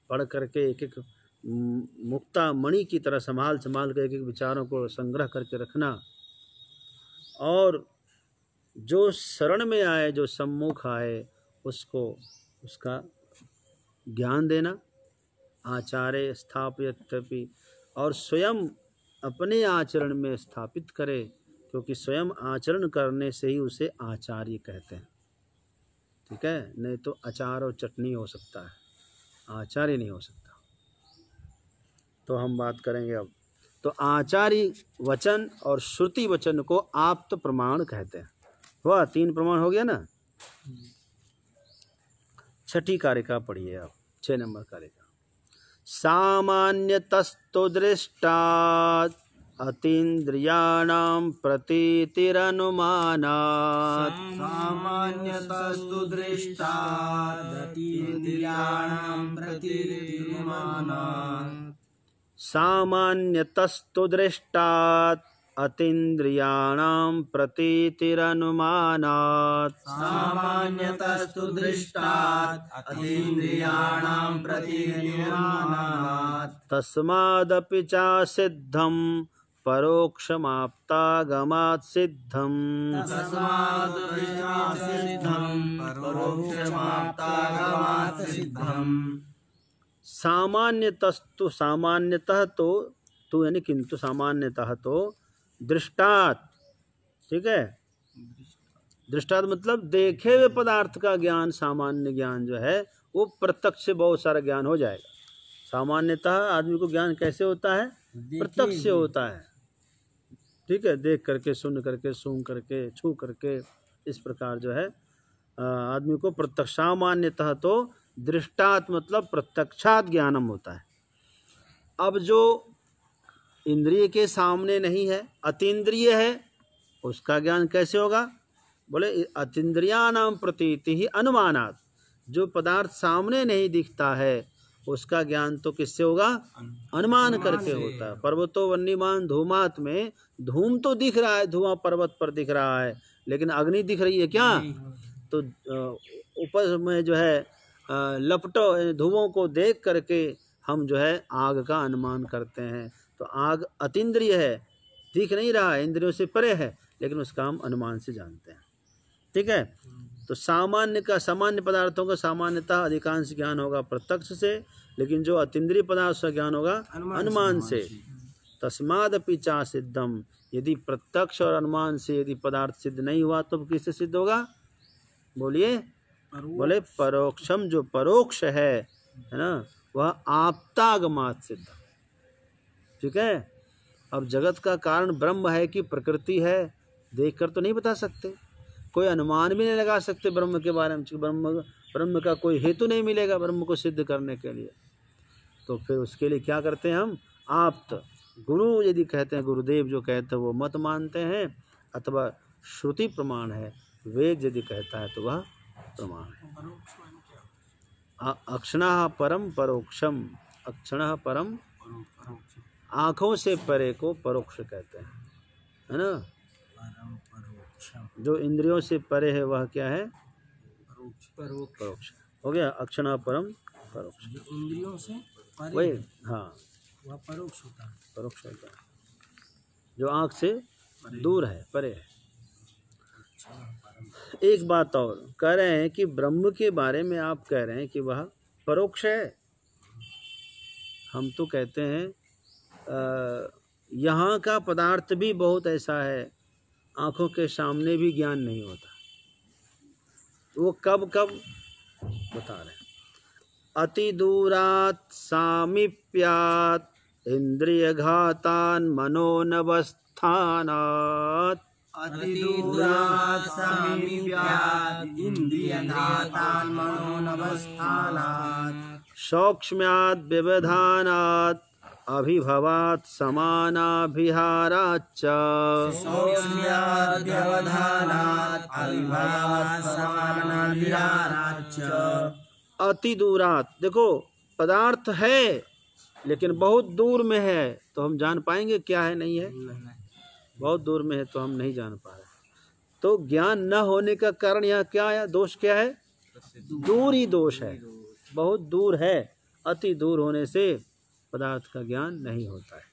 पढ़ करके एक एक मुक्ता मणि की तरह संभाल कर एक एक विचारों को संग्रह करके रखना, और जो शरण में आए, जो सम्मुख आए, उसको उसका ज्ञान देना। आचार्य स्थापयत्यपि, और स्वयं अपने आचरण में स्थापित करे, क्योंकि स्वयं आचरण करने से ही उसे आचार्य कहते हैं। ठीक है, नहीं तो अचार और चटनी हो सकता है, आचार्य नहीं हो सकता। तो हम बात करेंगे अब। तो आचार्य वचन और श्रुति वचन को आप्त प्रमाण कहते हैं। हुआ 3 प्रमाण हो गया ना। छठी कारिका पढ़िए आप, 6 नंबर कारिका। सामान्यतस्तु दृष्टात् अतीन्द्रियाणां प्रतीतिरनुमानात्। सामान्यतस्तु दृष्टात् अतीन्द्रियाणां प्रतीतिरनुमानात्। सामान्यतस्तु दृष्टात् अतीन्द्रियाणां प्रतीतिरनुमानात्। सामान्यतस्तु दृष्टात् अतीन्द्रियाणां प्रतीतिरनुमानात्। तस्मादपि चासिद्धं परोक्षमाप्तागमात् सिद्धम्। तस्मादपि चासिद्धं परोक्षमाप्तागमात् सिद्धम्। सामान्यतस्तु, सामान्यतः तो यानी किंतु, सामान्यतः तो दृष्टात्, ठीक है, दृष्टात् मतलब देखे हुए पदार्थ का ज्ञान, सामान्य ज्ञान जो है वो प्रत्यक्ष से बहुत सारा ज्ञान हो जाएगा। सामान्यतः आदमी को ज्ञान कैसे होता है? प्रत्यक्ष से होता है। ठीक है, देख करके, सुन करके, सूंघ करके, छू करके, इस प्रकार जो है आदमी को प्रत्यक्ष। सामान्यतः तो दृष्टात् मतलब प्रत्यक्षात ज्ञानम होता है। अब जो इंद्रिय के सामने नहीं है, अतीन्द्रिय है, उसका ज्ञान कैसे होगा? बोले अतीन्द्रियाणां प्रतीति ही अनुमानात्। जो पदार्थ सामने नहीं दिखता है उसका ज्ञान तो किससे होगा? अनुमान करके होता है। पर्वतो वन्यमान धूमात में धूम तो दिख रहा है, धुआं पर्वत पर दिख रहा है, लेकिन अग्नि दिख रही है क्या? तो ऊपर में जो है लपटो धुओं को देख करके हम जो है आग का अनुमान करते हैं। तो आग अतीन्द्रिय है, दिख नहीं रहा है, इंद्रियों से परे है, लेकिन उसका हम अनुमान से जानते हैं। ठीक है, तो सामान्य का, सामान्य पदार्थों का सामान्यतः अधिकांश ज्ञान होगा प्रत्यक्ष से, लेकिन जो अतीन्द्रिय पदार्थ का ज्ञान होगा अनुमान से। तस्मादपि चा सिद्धम, यदि प्रत्यक्ष और अनुमान से यदि पदार्थ सिद्ध नहीं हुआ तो किससे सिद्ध होगा? बोलिए। बोले परोक्षम, जो परोक्ष है ना, वह आप्तागमात् सिद्ध। ठीक है, अब जगत का कारण ब्रह्म है कि प्रकृति है, देखकर तो नहीं बता सकते, कोई अनुमान भी नहीं लगा सकते ब्रह्म के बारे में। ब्रह्म का कोई हेतु नहीं मिलेगा ब्रह्म को सिद्ध करने के लिए। तो फिर उसके लिए क्या करते हैं हम? आप्त, गुरु यदि कहते हैं, गुरुदेव जो कहते हैं वो मत मानते हैं, अथवा श्रुति प्रमाण है, वेद यदि कहता है तो वह प्रमाण है। अक्षणः परम परोक्षम, अक्षणः परम, आँखों से परे को परोक्ष कहते हैं, है ना। जो इंद्रियों से परे है वह क्या है? परोक्ष हो गया। अक्षणः परम परोक्ष, इंद्रियों से परे वही, हाँ, वह परोक्ष होता है। परोक्ष होता है, जो आँख से दूर है, परे है। एक बात और कह रहे हैं कि ब्रह्म के बारे में आप कह रहे हैं कि वह परोक्ष है। हम तो कहते हैं यहाँ का पदार्थ भी बहुत ऐसा है, आँखों के सामने भी ज्ञान नहीं होता। वो कब कब बता रहे हैं? अति दूरात् सामीप्यात् इंद्रियघातान् मनोनवस्थानात्। अति दूरात् सामीप्यात् इंद्रियघातान् मनोनवस्थानात्। सौक्ष्म्यात् व्यवधानात् अभिभवात् समानाभिहाराच्च। सौक्ष्म्यात् व्यवधानात् अभिभवात् समानाभिहाराच्च। अति दूरात्, देखो पदार्थ है लेकिन बहुत दूर में है, तो हम जान पाएंगे क्या है नहीं है? बहुत दूर में है तो हम नहीं जान पा रहे। तो ज्ञान न होने का कारण यहाँ क्या है, दोष क्या है? दूर ही दोष है, बहुत दूर है। अति दूर होने से पदार्थ का ज्ञान नहीं होता है।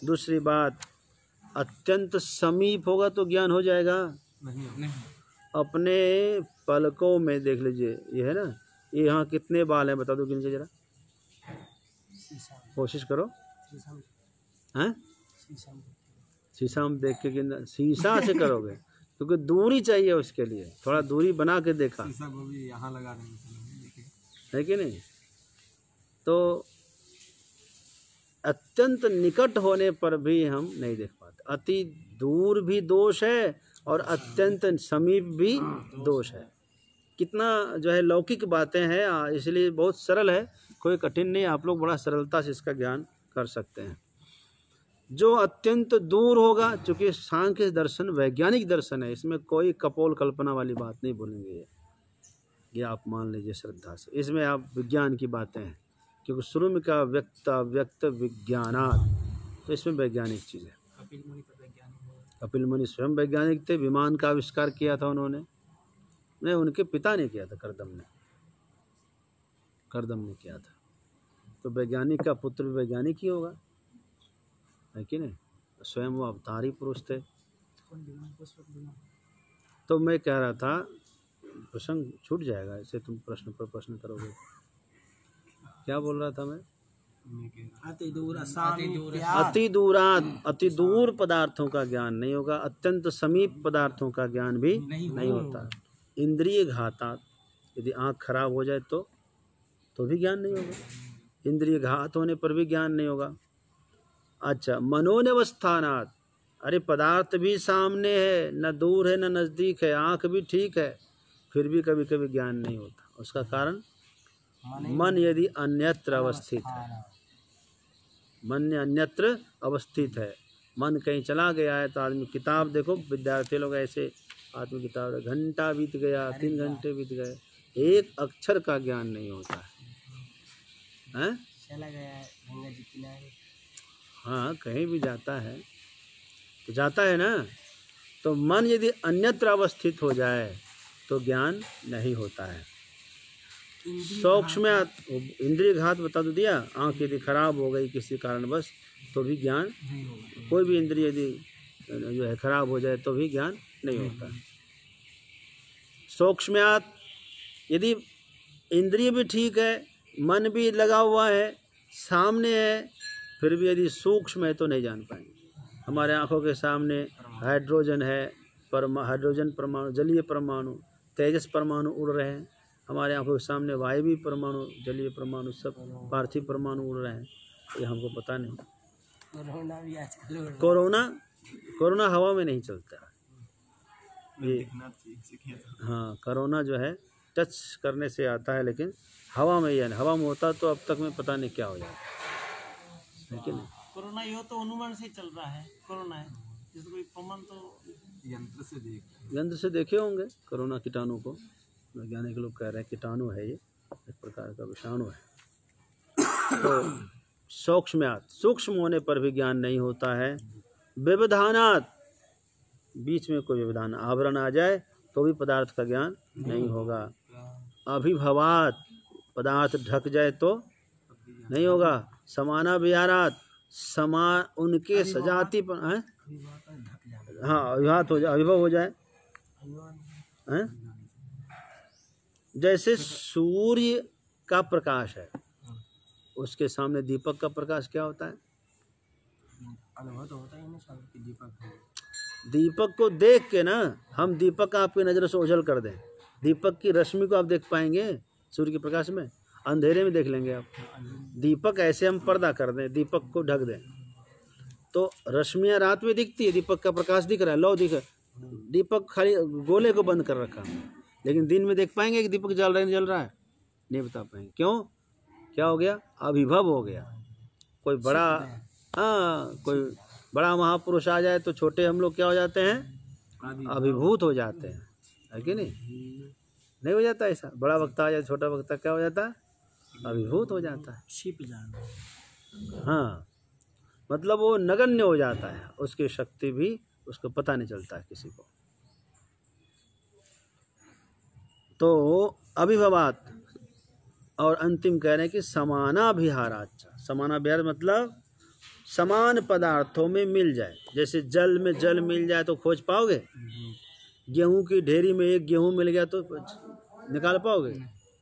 दूसरी बात, अत्यंत समीप होगा तो ज्ञान हो जाएगा? नहीं। अपने पलकों में देख लीजिए, ये है ना, ये यहाँ कितने बाल हैं बता दो, गिन के जरा, कोशिश करो। हैं? शीशा में देख के गिनना, शीशा से करोगे क्योंकि दूरी चाहिए उसके लिए, थोड़ा दूरी बना के देखा, शीशा को भी यहाँ लगा है कि नहीं? तो अत्यंत निकट होने पर भी हम नहीं देख पाते। अति दूर भी दोष है और अत्यंत समीप भी दोष है। कितना जो है लौकिक बातें हैं, इसलिए बहुत सरल है, कोई कठिन नहीं। आप लोग बड़ा सरलता से इसका ज्ञान कर सकते हैं। जो अत्यंत दूर होगा, चूँकि सांख्य दर्शन वैज्ञानिक दर्शन है, इसमें कोई कपोल कल्पना वाली बात नहीं बोलेंगे, ये आप मान लीजिए श्रद्धा से। इसमें आप विज्ञान की बातें हैं, क्योंकि शुरू में का व्यक्त विज्ञानात्, तो इसमें वैज्ञानिक चीज़ है। कपिल मुनि स्वयं वैज्ञानिक थे, विमान का आविष्कार किया था उन्होंने, नहीं उनके पिता ने किया था, करदम ने किया था। तो वैज्ञानिक का पुत्र भी वैज्ञानिक ही होगा, है कि नहीं? स्वयं वो अवतारी पुरुष थे। तो मैं कह रहा था, प्रसंग छूट जाएगा ऐसे तुम प्रश्न पर प्रश्न करोगे। क्या बोल रहा था मैं? अति दूर पदार्थों का ज्ञान नहीं होगा, अत्यंत समीप पदार्थों का ज्ञान भी नहीं होता। इंद्रिय घातात, यदि आँख खराब हो जाए तो भी ज्ञान नहीं होगा, इंद्रिय घात होने पर भी ज्ञान नहीं होगा। अच्छा, मनोनवस्थानात्, अरे पदार्थ भी सामने है, न दूर है न नज़दीक है, आँख भी ठीक है, फिर भी कभी कभी ज्ञान नहीं होता। उसका कारण मन यदि अन्यत्र अवस्थित है, मन अन्यत्र अवस्थित है, मन कहीं चला गया है तो आदमी किताब देखो, विद्यार्थी लोग ऐसे आदमी किताब, घंटा बीत गया, 3 घंटे बीत गए, एक अक्षर का ज्ञान नहीं होता है। हैं? चला गया है गंगा जी किनारे, हाँ कहीं भी जाता है तो जाता है ना। तो मन यदि अन्यत्र अवस्थित हो जाए तो ज्ञान नहीं होता है। सूक्ष्म इंद्रिय घात बता तो दिया, आँख यदि खराब हो गई किसी कारणवश तो भी ज्ञान, कोई भी इंद्रिय यदि जो है खराब हो जाए तो भी ज्ञान नहीं होता। सूक्ष्म्यात्, यदि इंद्रिय भी ठीक है, मन भी लगा हुआ है, सामने है, फिर भी यदि सूक्ष्म है तो नहीं जान पाएंगे। हमारे आँखों के सामने हाइड्रोजन है, हाइड्रोजन परमाणु, जलीय परमाणु, तेजस परमाणु उड़ रहे हैं, हमारे आँखों के सामने वायवीय परमाणु, जलीय परमाणु, सब पार्थिव परमाणु उड़ रहे हैं, ये हमको पता नहीं। कोरोना भी आजकल, कोरोना हवा में नहीं चलता ये, हाँ कोरोना जो है टच करने से आता है, लेकिन हवा में, यानी हवा में होता तो अब तक में पता नहीं क्या हो जाता, लेकिन कोरोना ये तो अनुमान से चल रहा है, कोरोना है, इसका कोई प्रमाण तो यंत्र से देखे होंगे कोरोना कीटाणु को। वैज्ञानिक लोग कह रहे हैं कीटाणु है, ये एक प्रकार का विषाणु है। तो सूक्ष्म्यात्, सूक्ष्म होने पर भी ज्ञान नहीं होता है। व्यवधानात्, बीच में कोई व्यवधान, आवरण आ जाए तो भी पदार्थ का ज्ञान नहीं होगा। अभिभवात्, पदार्थ ढक जाए तो नहीं होगा। समानाभिहारात्, उनके सजाति पर है, हाँ अभिभात हो जाए, अभिभव हो जाए हैं? जैसे सूर्य का प्रकाश है, उसके सामने दीपक का प्रकाश क्या होता है? अनुभव तो होता ही नहीं, दीपक को देख के ना, हम दीपक आपकी नज़र से ओझल कर दें, दीपक की रश्मि को आप देख पाएंगे सूर्य के प्रकाश में? अंधेरे में देख लेंगे आप। दीपक ऐसे हम पर्दा कर दें, दीपक को ढक दें, तो रश्मियाँ रात में दिखती है, दीपक का प्रकाश दिख रहा है, लो दिख, दीपक खाली गोले को बंद कर रखा, लेकिन दिन में देख पाएंगे कि दीपक जल रहा है नहीं जल रहा है? नहीं बता पाएंगे। क्यों? क्या हो गया? अभिभव हो गया। कोई बड़ा, हाँ कोई बड़ा महापुरुष आ जाए तो छोटे हम लोग क्या हो जाते हैं? अभिभूत हो जाते हैं, है कि नहीं? नहीं हो जाता ऐसा? बड़ा वक्ता आ जाए, छोटा वक्ता क्या हो जाता है? अभिभूत हो जाता है, छिप जाना। हाँ, मतलब वो नगण्य हो जाता है, उसकी शक्ति भी उसको पता नहीं चलता है किसी को। तो अभिभवात और अंतिम कह रहे हैं कि समानाभिहाराच। समानाभिहार मतलब समान पदार्थों में मिल जाए। जैसे जल में जल मिल जाए तो खोज पाओगे? गेहूं की ढेरी में एक गेहूं मिल गया तो निकाल पाओगे?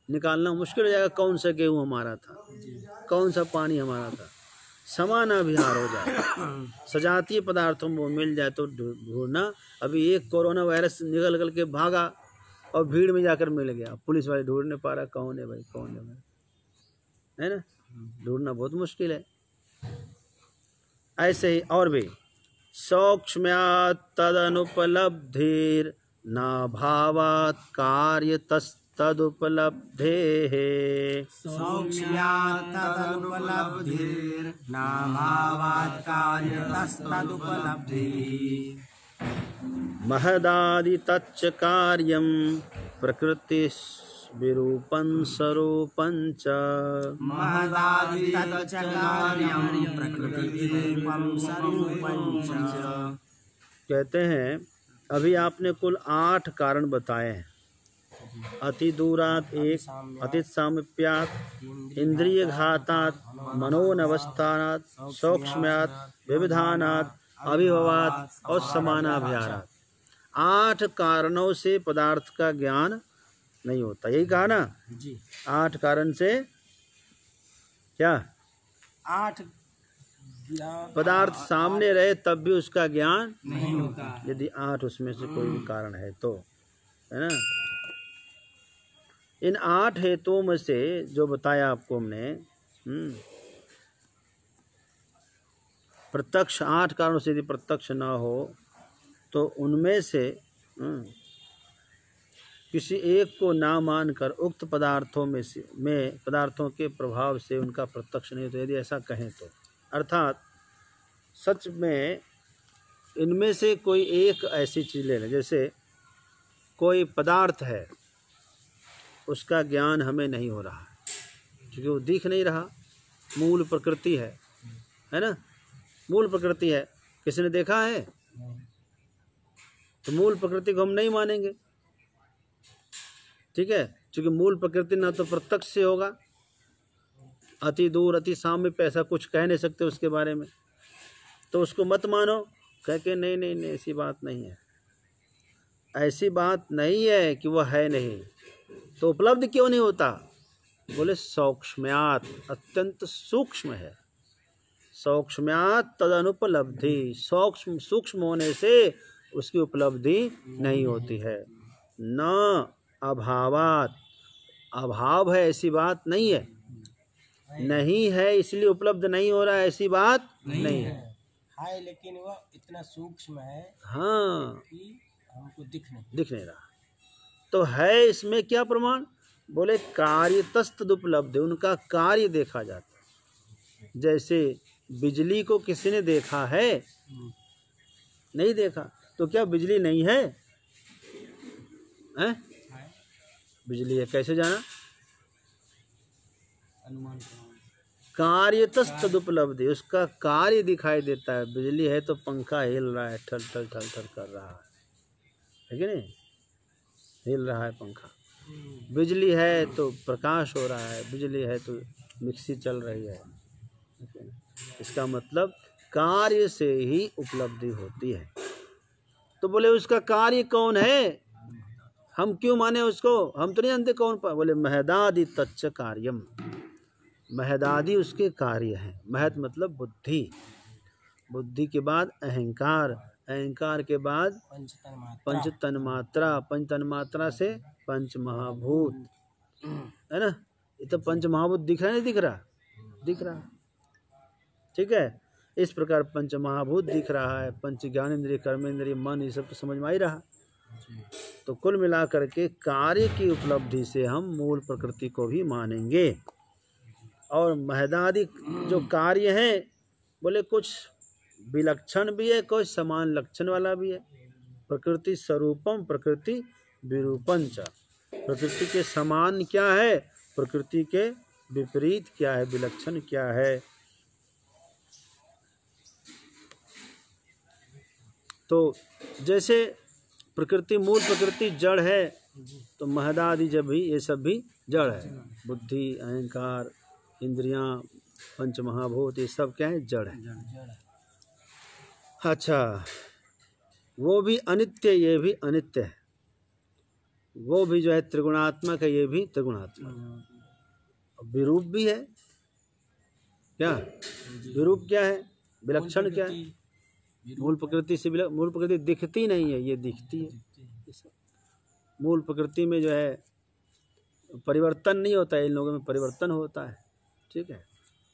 निकालना मुश्किल हो जाएगा। कौन सा गेहूं हमारा था, कौन सा पानी हमारा था। समानाभिहार हो जाए, सजातीय पदार्थों में मिल जाए तो ढूंढना। अभी एक कोरोना वायरस निकल के भागा और भीड़ में जाकर मिल गया, पुलिस वाले ढूंढ नहीं पा रहा कौन है भाई, कौन है भाई, है ना? ढूंढना बहुत मुश्किल है। ऐसे ही और भी सौक्ष्म्यात् तदनुपलब्धिर नाभावात् कार्यतस्तदुपलब्धेः। सौक्ष्म्यात् तदनुपलब्धिर् नाभावात् कार्यतस्तदुपलब्धिः। महदादि तच्च कार्यं प्रकृति विरूपं स्वरूपं च। महदादि तच्च कार्यं प्रकृतिरूपं स्वरूपं च। कहते हैं अभी आपने कुल 8 कारण बताए हैं। अति दूरात एक, अति सामीप्यात, इंद्रिय घातात्, मनोनवस्थानात्, सौक्ष्म्यात्, विविधानात्, अभिभवात् और समानाभिहारात्। 8 कारणों से पदार्थ का ज्ञान नहीं होता, यही कहा ना जी। 8 कारण से क्या? 8 पदार्थ सामने रहे तब भी उसका ज्ञान नहीं होता, यदि 8 उसमें से कोई भी कारण है तो, है ना? इन 8 हेतुओं में से जो बताया आपको हमने, प्रत्यक्ष 8 कारणों से यदि प्रत्यक्ष ना हो तो उनमें से किसी एक को ना मानकर उक्त पदार्थों में पदार्थों के प्रभाव से उनका प्रत्यक्ष नहीं होता, यदि ऐसा कहें तो। अर्थात सच में इनमें से कोई एक ऐसी चीज़ ले लें, जैसे कोई पदार्थ है उसका ज्ञान हमें नहीं हो रहा क्योंकि वो दिख नहीं रहा, मूल प्रकृति है ना? मूल प्रकृति है, किसी ने देखा है तो मूल प्रकृति को हम नहीं मानेंगे, ठीक है? क्योंकि मूल प्रकृति ना तो प्रत्यक्ष से होगा, अति दूर अति सामीप्य ऐसा कुछ कह नहीं सकते उसके बारे में, तो उसको मत मानो। कह के नहीं नहीं नहीं ऐसी बात नहीं है, ऐसी बात नहीं है कि वह है नहीं, तो उपलब्ध क्यों नहीं होता? बोले सौक्ष्म्यात्, अत्यंत सूक्ष्म है। सौक्ष्म्यात् तदनुपलब्धि, सूक्ष्म होने से उसकी उपलब्धि नहीं होती है। न अभावात्, अभाव है ऐसी बात नहीं है, नहीं है इसलिए उपलब्ध नहीं हो रहा है ऐसी बात नहीं है। लेकिन वह इतना सूक्ष्म है हाँ कि हमको दिख नहीं रहा। तो है इसमें क्या प्रमाण? बोले कार्यतस्तदुपलब्ध, उनका कार्य देखा जाता है। जैसे बिजली को किसी ने देखा है? नहीं देखा, तो क्या बिजली नहीं है? हैं? बिजली है, कैसे जाना? अनुमान कार्यतस्तदुपलब्धि, उसका कार्य दिखाई देता है। बिजली है तो पंखा हिल रहा है, ठल ठल ठल ठल कर रहा है कि नहीं? हिल रहा है पंखा। बिजली है तो प्रकाश हो रहा है, बिजली है तो मिक्सी चल रही है। इसका मतलब कार्य से ही उपलब्धि होती है। तो बोले उसका कार्य कौन है? हम क्यों माने उसको? हम तो नहीं जानते कौन। बोले महदादि तच्च कार्यम, महदादि उसके कार्य हैं। महद मतलब बुद्धि, बुद्धि के बाद अहंकार, अहंकार के बाद पंच तन्मात्रा, पंच तन्मात्रा से पंच महाभूत, है ना? ये तो पंच महाभूत दिख रहा है, नहीं दिख रहा? दिख रहा, ठीक है? इस प्रकार पंच महाभूत दिख रहा है, पंच ज्ञानेंद्रिय, कर्मेंद्रिय, मन, ये सब तो समझ में आ ही रहा। तो कुल मिलाकर के कार्य की उपलब्धि से हम मूल प्रकृति को भी मानेंगे। और महदादि जो कार्य है, बोले कुछ विलक्षण भी है, कुछ समान लक्षण वाला भी है। प्रकृति स्वरूपम, प्रकृति विरूपं च, प्रकृति के समान क्या है, प्रकृति के विपरीत क्या है, विलक्षण क्या है। तो जैसे प्रकृति, मूल प्रकृति जड़ है, तो महदादि जब भी ये सब भी जड़ है। बुद्धि, अहंकार, इंद्रियां, पंच महाभूत, ये सब क्या है? जड़ है। अच्छा, वो भी अनित्य, ये भी अनित्य है। वो भी जो है त्रिगुणात्मक है, ये भी त्रिगुणात्मक। विरूप भी है। क्या विरूप क्या है? विलक्षण क्या है? मूल प्रकृति से मूल प्रकृति दिखती नहीं है, ये दिखती है। मूल प्रकृति में जो है परिवर्तन नहीं होता है, इन लोगों में परिवर्तन होता है। ठीक है,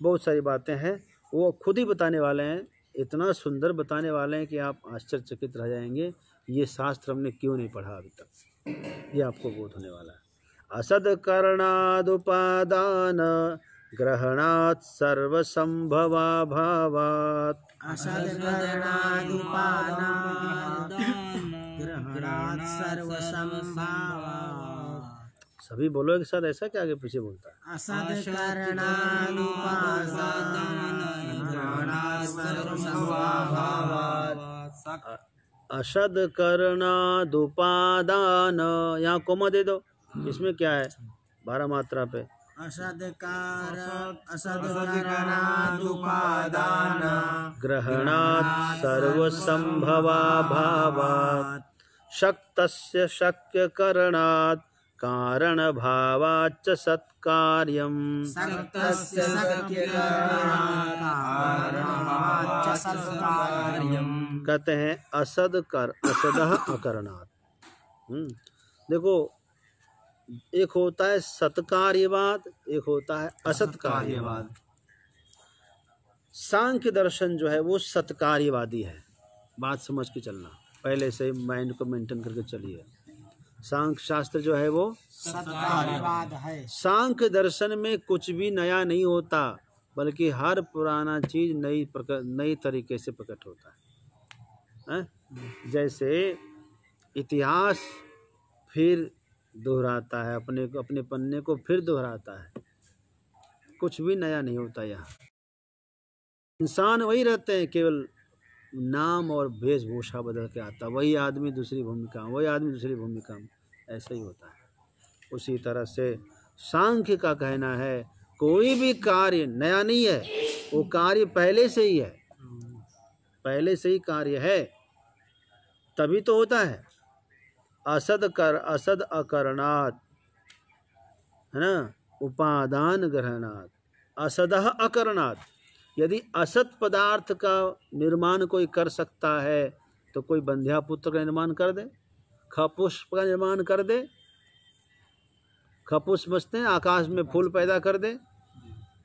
बहुत सारी बातें हैं, वो खुद ही बताने वाले हैं। इतना सुंदर बताने वाले हैं कि आप आश्चर्यचकित रह जाएंगे। ये शास्त्र हमने क्यों नहीं पढ़ा अभी तक, ये आपको बोध होने वाला है। असद करणादुपादान ग्रहणात् सर्वसंभवा भावात्। असद करणादुपादान ग्रहणात् सर्वसंभावात्। सभी बोलो एक साथ, ऐसा क्या आगे पीछे बोलता है? असद करणादुपादान ग्रहणात् सर्वसंभावात्। असद करणादुपादान, यहाँ कोमा दे दो। इसमें क्या है? 12 मात्रा पे। असद करणादुपादान ग्रहणात् सर्वसंभवा भावात्। शक्तस्य शक्य करणात् कारण भावाच्च सत्कार्यम्। शक्तस्य शक्य करणात् कारण भावाच्च सत्कार्यम्। कहते हैं असद कर असदः अकरणात्। देखो, एक होता है सत्कार्यवाद, एक होता है असत्कार्यवाद। सांख्य दर्शन जो है वो सत्कार्यवादी है। बात समझ के चलना, पहले से माइंड को मेंटेन करके चलिए। सांख्य शास्त्र जो है वो सत्कार्यवाद है। सांख्य दर्शन में कुछ भी नया नहीं होता, बल्कि हर पुराना चीज नई तरीके से प्रकट होता है। जैसे इतिहास फिर दोहराता है, अपने पन्ने को फिर दोहराता है। कुछ भी नया नहीं होता। यहाँ इंसान वही रहते हैं, केवल नाम और वेशभूषा बदल के आता। वही आदमी दूसरी भूमिका, वही आदमी दूसरी भूमिका में, ऐसा ही होता है। उसी तरह से सांख्य का कहना है कोई भी कार्य नया नहीं है, वो कार्य पहले से ही है, पहले से ही कार्य है, तभी तो होता है। असद अकरणात्, है ना, उपादान ग्रहणात्, असदः अकरणात्। यदि असत पदार्थ का निर्माण कोई कर सकता है तो कोई बंध्या पुत्र का निर्माण कर दे, खपुष्प का निर्माण कर दे। खपुष्प बचते हैं, आकाश में फूल पैदा कर दे,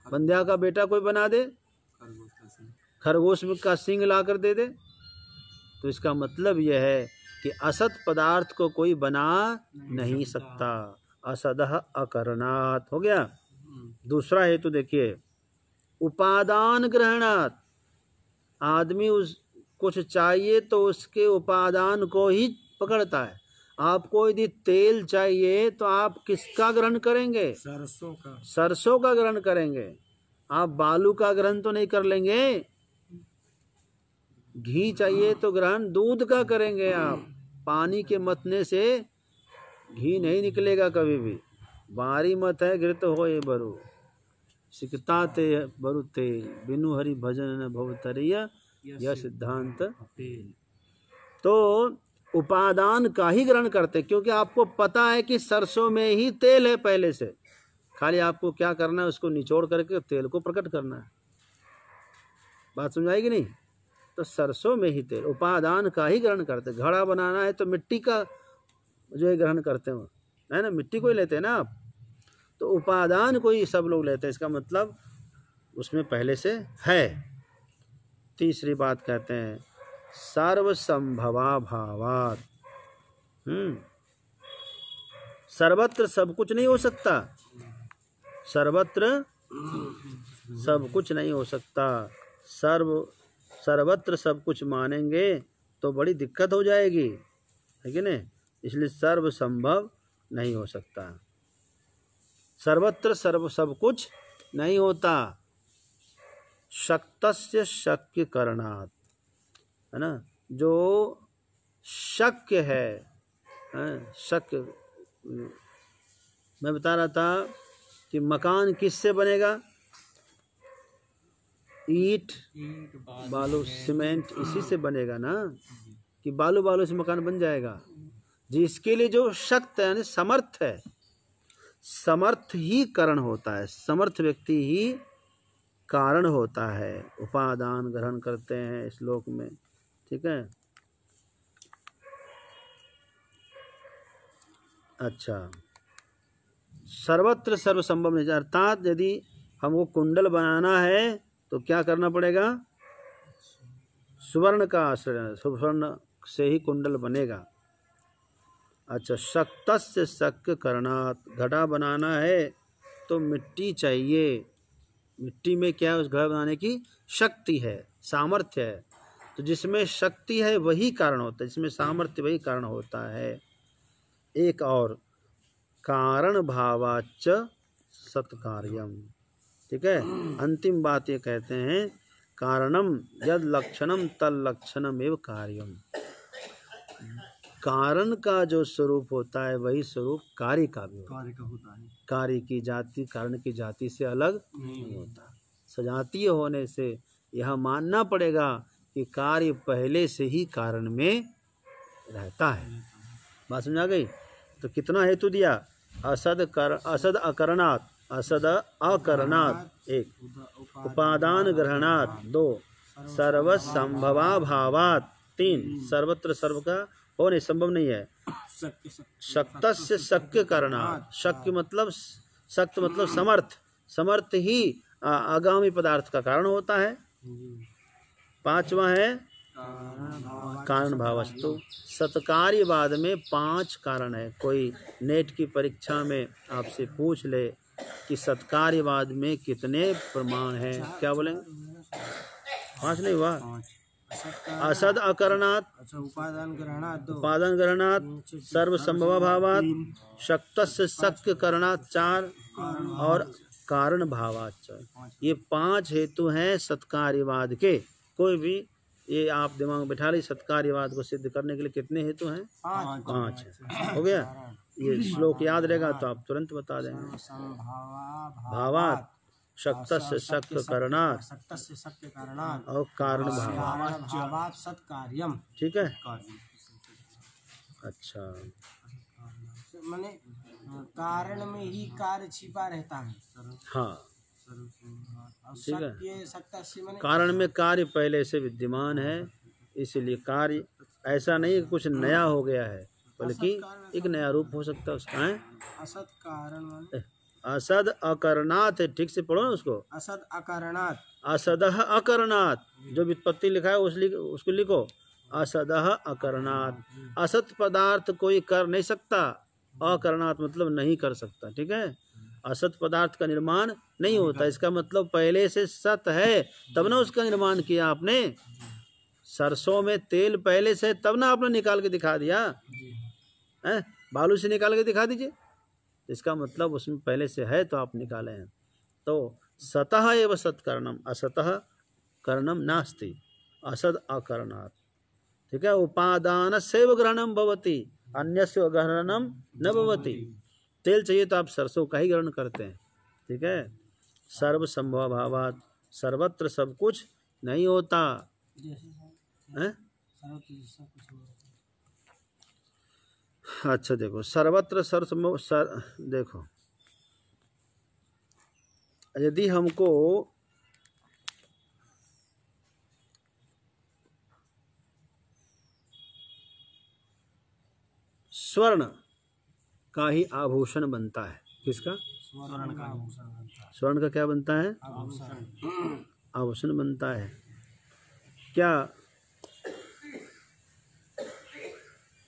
बंध्या का बेटा कोई बना दे, खरगोश का सींग ला कर दे दे। तो इसका मतलब यह है कि असत पदार्थ को कोई बना नहीं सकता। असदः अकरणात् हो गया। दूसरा हेतु देखिए, उपादान ग्रहणात्। आदमी उस कुछ चाहिए तो उसके उपादान को ही पकड़ता है। आपको यदि तेल चाहिए तो आप किसका ग्रहण करेंगे? सरसों का ग्रहण करेंगे। आप बालू का ग्रहण तो नहीं कर लेंगे। घी चाहिए तो ग्रहण दूध का करेंगे आप। पानी के मतने से घी नहीं निकलेगा कभी भी। बारी मत है घृत हो ये बरु, सिकता ते बरु तेल, बिनु हरि भजन न भवतरिया, यह सिद्धांत। तो उपादान का ही ग्रहण करते, क्योंकि आपको पता है कि सरसों में ही तेल है पहले से। खाली आपको क्या करना है, उसको निचोड़ करके तेल को प्रकट करना है। बात समझाएगी नहीं? तो सरसों में ही तेल, उपादान का ही ग्रहण करते। घड़ा बनाना है तो मिट्टी का जो है ग्रहण करते हो, है ना, मिट्टी को ही लेते हैं ना आप। तो उपादान को ही सब लोग लेते हैं, इसका मतलब उसमें पहले से है। तीसरी बात कहते हैं सर्वसंभवा भावात्। सर्वत्र सब कुछ नहीं हो सकता, सर्वत्र सब कुछ नहीं हो सकता। सर्वत्र सब कुछ मानेंगे तो बड़ी दिक्कत हो जाएगी, है कि नहीं? इसलिए सर्व संभव नहीं हो सकता। सर्वत्र सब कुछ नहीं होता। शक्तस्य शक्य करणात्, है ना, जो शक्य है, शक्य मैं बता रहा था कि मकान किससे बनेगा? ईंट बालू सीमेंट इसी से बनेगा ना, कि बालू से मकान बन जाएगा। जिसके लिए जो शक्त है यानी समर्थ है, समर्थ ही कारण होता है, समर्थ व्यक्ति ही कारण होता है। उपादान ग्रहण करते हैं श्लोक में, ठीक है। अच्छा, सर्वत्र सर्वसंभव नहीं, अर्थात यदि हमको कुंडल बनाना है तो क्या करना पड़ेगा? सुवर्ण का आश्रय, सुवर्ण से ही कुंडल बनेगा। अच्छा, शक्तस्य शक्य करणात्, घड़ा बनाना है तो मिट्टी चाहिए। मिट्टी में क्या है? उस घड़ा बनाने की शक्ति है, सामर्थ्य है। तो जिसमें शक्ति है वही कारण होता है, जिसमें सामर्थ्य वही कारण होता है। एक और, कारण भावाच्च सत्कार्यम, ठीक है। अंतिम बात ये कहते हैं, कारणम यद लक्षणम तद लक्षणम एव कार्यम। कारण का जो स्वरूप होता है वही स्वरूप कार्य का भी होता है। कार्य की जाति कारण की जाति से अलग नहीं होता। सजातीय होने से यह मानना पड़ेगा कि कार्य पहले से ही कारण में रहता है। बात समझ आ गई? तो कितना हेतु दिया? असद अकरणात्, असद अकरणात् 1, उपादान ग्रहणात् 2, सर्वसंभवाभावात् 3, सर्वत्र सर्व का होने संभव नहीं है, शक्तस्य शक्य करणात्, शक्य मतलब शक्त मतलब समर्थ, समर्थ ही आगामी पदार्थ का कारण होता है। 5वां है कारण भावस्तु। सत्कार्यवाद में 5 कारण है। कोई नेट की परीक्षा में आपसे पूछ ले कि सत्कार्यवाद में कितने प्रमाण हैं, क्या बोलेंगे? 5 नहीं हुआ? असद अकरणात्, उपादान ग्रहणात् 2, उपादान ग्रहणात्, सर्वसंभवाभावात्, शक्तस्य शक्य करणात् 4, और कारण भावाच्च। ये 5 हेतु हैं सत्कार्यवाद के। कोई भी ये आप दिमाग में बैठा ली, सत्कार्यवाद को सिद्ध करने के लिए कितने हेतु हैं? 5 हो गया। ये श्लोक याद रहेगा तो आप तुरंत बता देंगे। भावात्, शक्तस्य शक्य करणात्, और कारण भावात् सत्कार्यम, ठीक है। अच्छा, माने कारण में ही कार्य छिपा रहता है। हाँ ठीक है। शक्तस्य माने कारण में कार्य पहले से विद्यमान है, इसलिए कार्य ऐसा नहीं कि कुछ नया हो गया है, बल्कि एक नया रूप हो सकता है उसका। है असत कारण माने असद अकरणात्, ठीक से पढ़ो ना उसको। असद अकरणात्, असदः अकरणात्, जो व्युत्पत्ति लिखा है उसको लिखो। असदः अकरणात्, असत पदार्थ कोई कर नहीं सकता, अकरणात् मतलब नहीं कर सकता, ठीक है। असत पदार्थ का निर्माण नहीं होता, इसका मतलब पहले से सत है तब ना उसका निर्माण किया आपने। सरसों में तेल पहले से तब ना आपने निकाल के दिखा दिया है, बालू से निकाल के दिखा दीजिए, इसका मतलब उसमें पहले से है तो आप निकाले हैं। तो सतः एव सत्कर्णम, असतः कर्णम नास्ति, असद अकरणात्, ठीक है। उपादानस्यैव ग्रहणम भवति, अन्यस्य ग्रहणम न भवति। तेल चाहिए तो आप सरसों का ही ग्रहण करते हैं, ठीक है। सर्व संभव भावात्, सर्वत्र सब कुछ नहीं होता है। अच्छा देखो, सर्वत्र सर्वसंभव देखो, यदि हमको स्वर्ण का ही आभूषण बनता है, किसका? स्वर्ण का आभूषण बनता है। स्वर्ण का क्या बनता है? आभूषण बनता है। क्या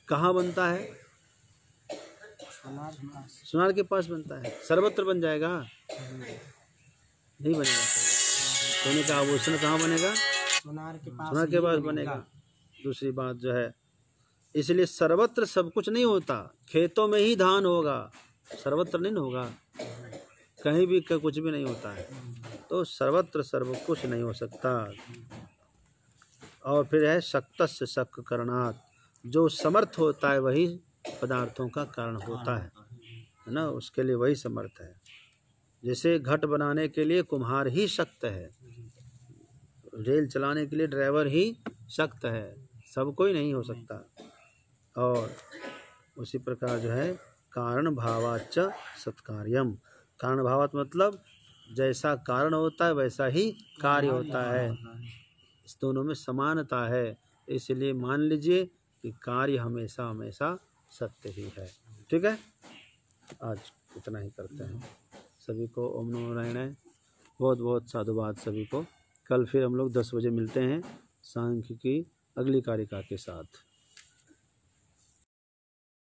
कहाँ बनता है? सोनार के पास बनता है। सर्वत्र बन जाएगा? नहीं बनेगा। सोने का आभूषण कहाँ बनेगा? सोनार के पास बनेगा। दूसरी बात जो है, इसलिए सर्वत्र सब कुछ नहीं होता। खेतों में ही धान होगा, सर्वत्र नहीं होगा, कहीं भी कुछ भी नहीं होता है। तो सर्वत्र सर्व कुछ नहीं हो सकता। और फिर है शक्तस्य शक्य करणात्, जो समर्थ होता है वही पदार्थों का कारण होता है। है ना, उसके लिए वही समर्थ है। जैसे घट बनाने के लिए कुम्हार ही शक्त है, रेल चलाने के लिए ड्राइवर ही शक्त है, सब कोई नहीं हो सकता। और उसी प्रकार जो है कारण भावाच्च सत्कार्यम, कारण भावात मतलब जैसा कारण होता है वैसा ही कार्य होता है, इस दोनों में समानता है। इसलिए मान लीजिए कि कार्य हमेशा हमेशा सत्य ही है। ठीक है, आज इतना ही करते हैं। सभी को ओम नमो नारायण, बहुत बहुत साधुवाद सभी को। कल फिर हम लोग 10 बजे मिलते हैं सांख्य की अगली कारिका के साथ।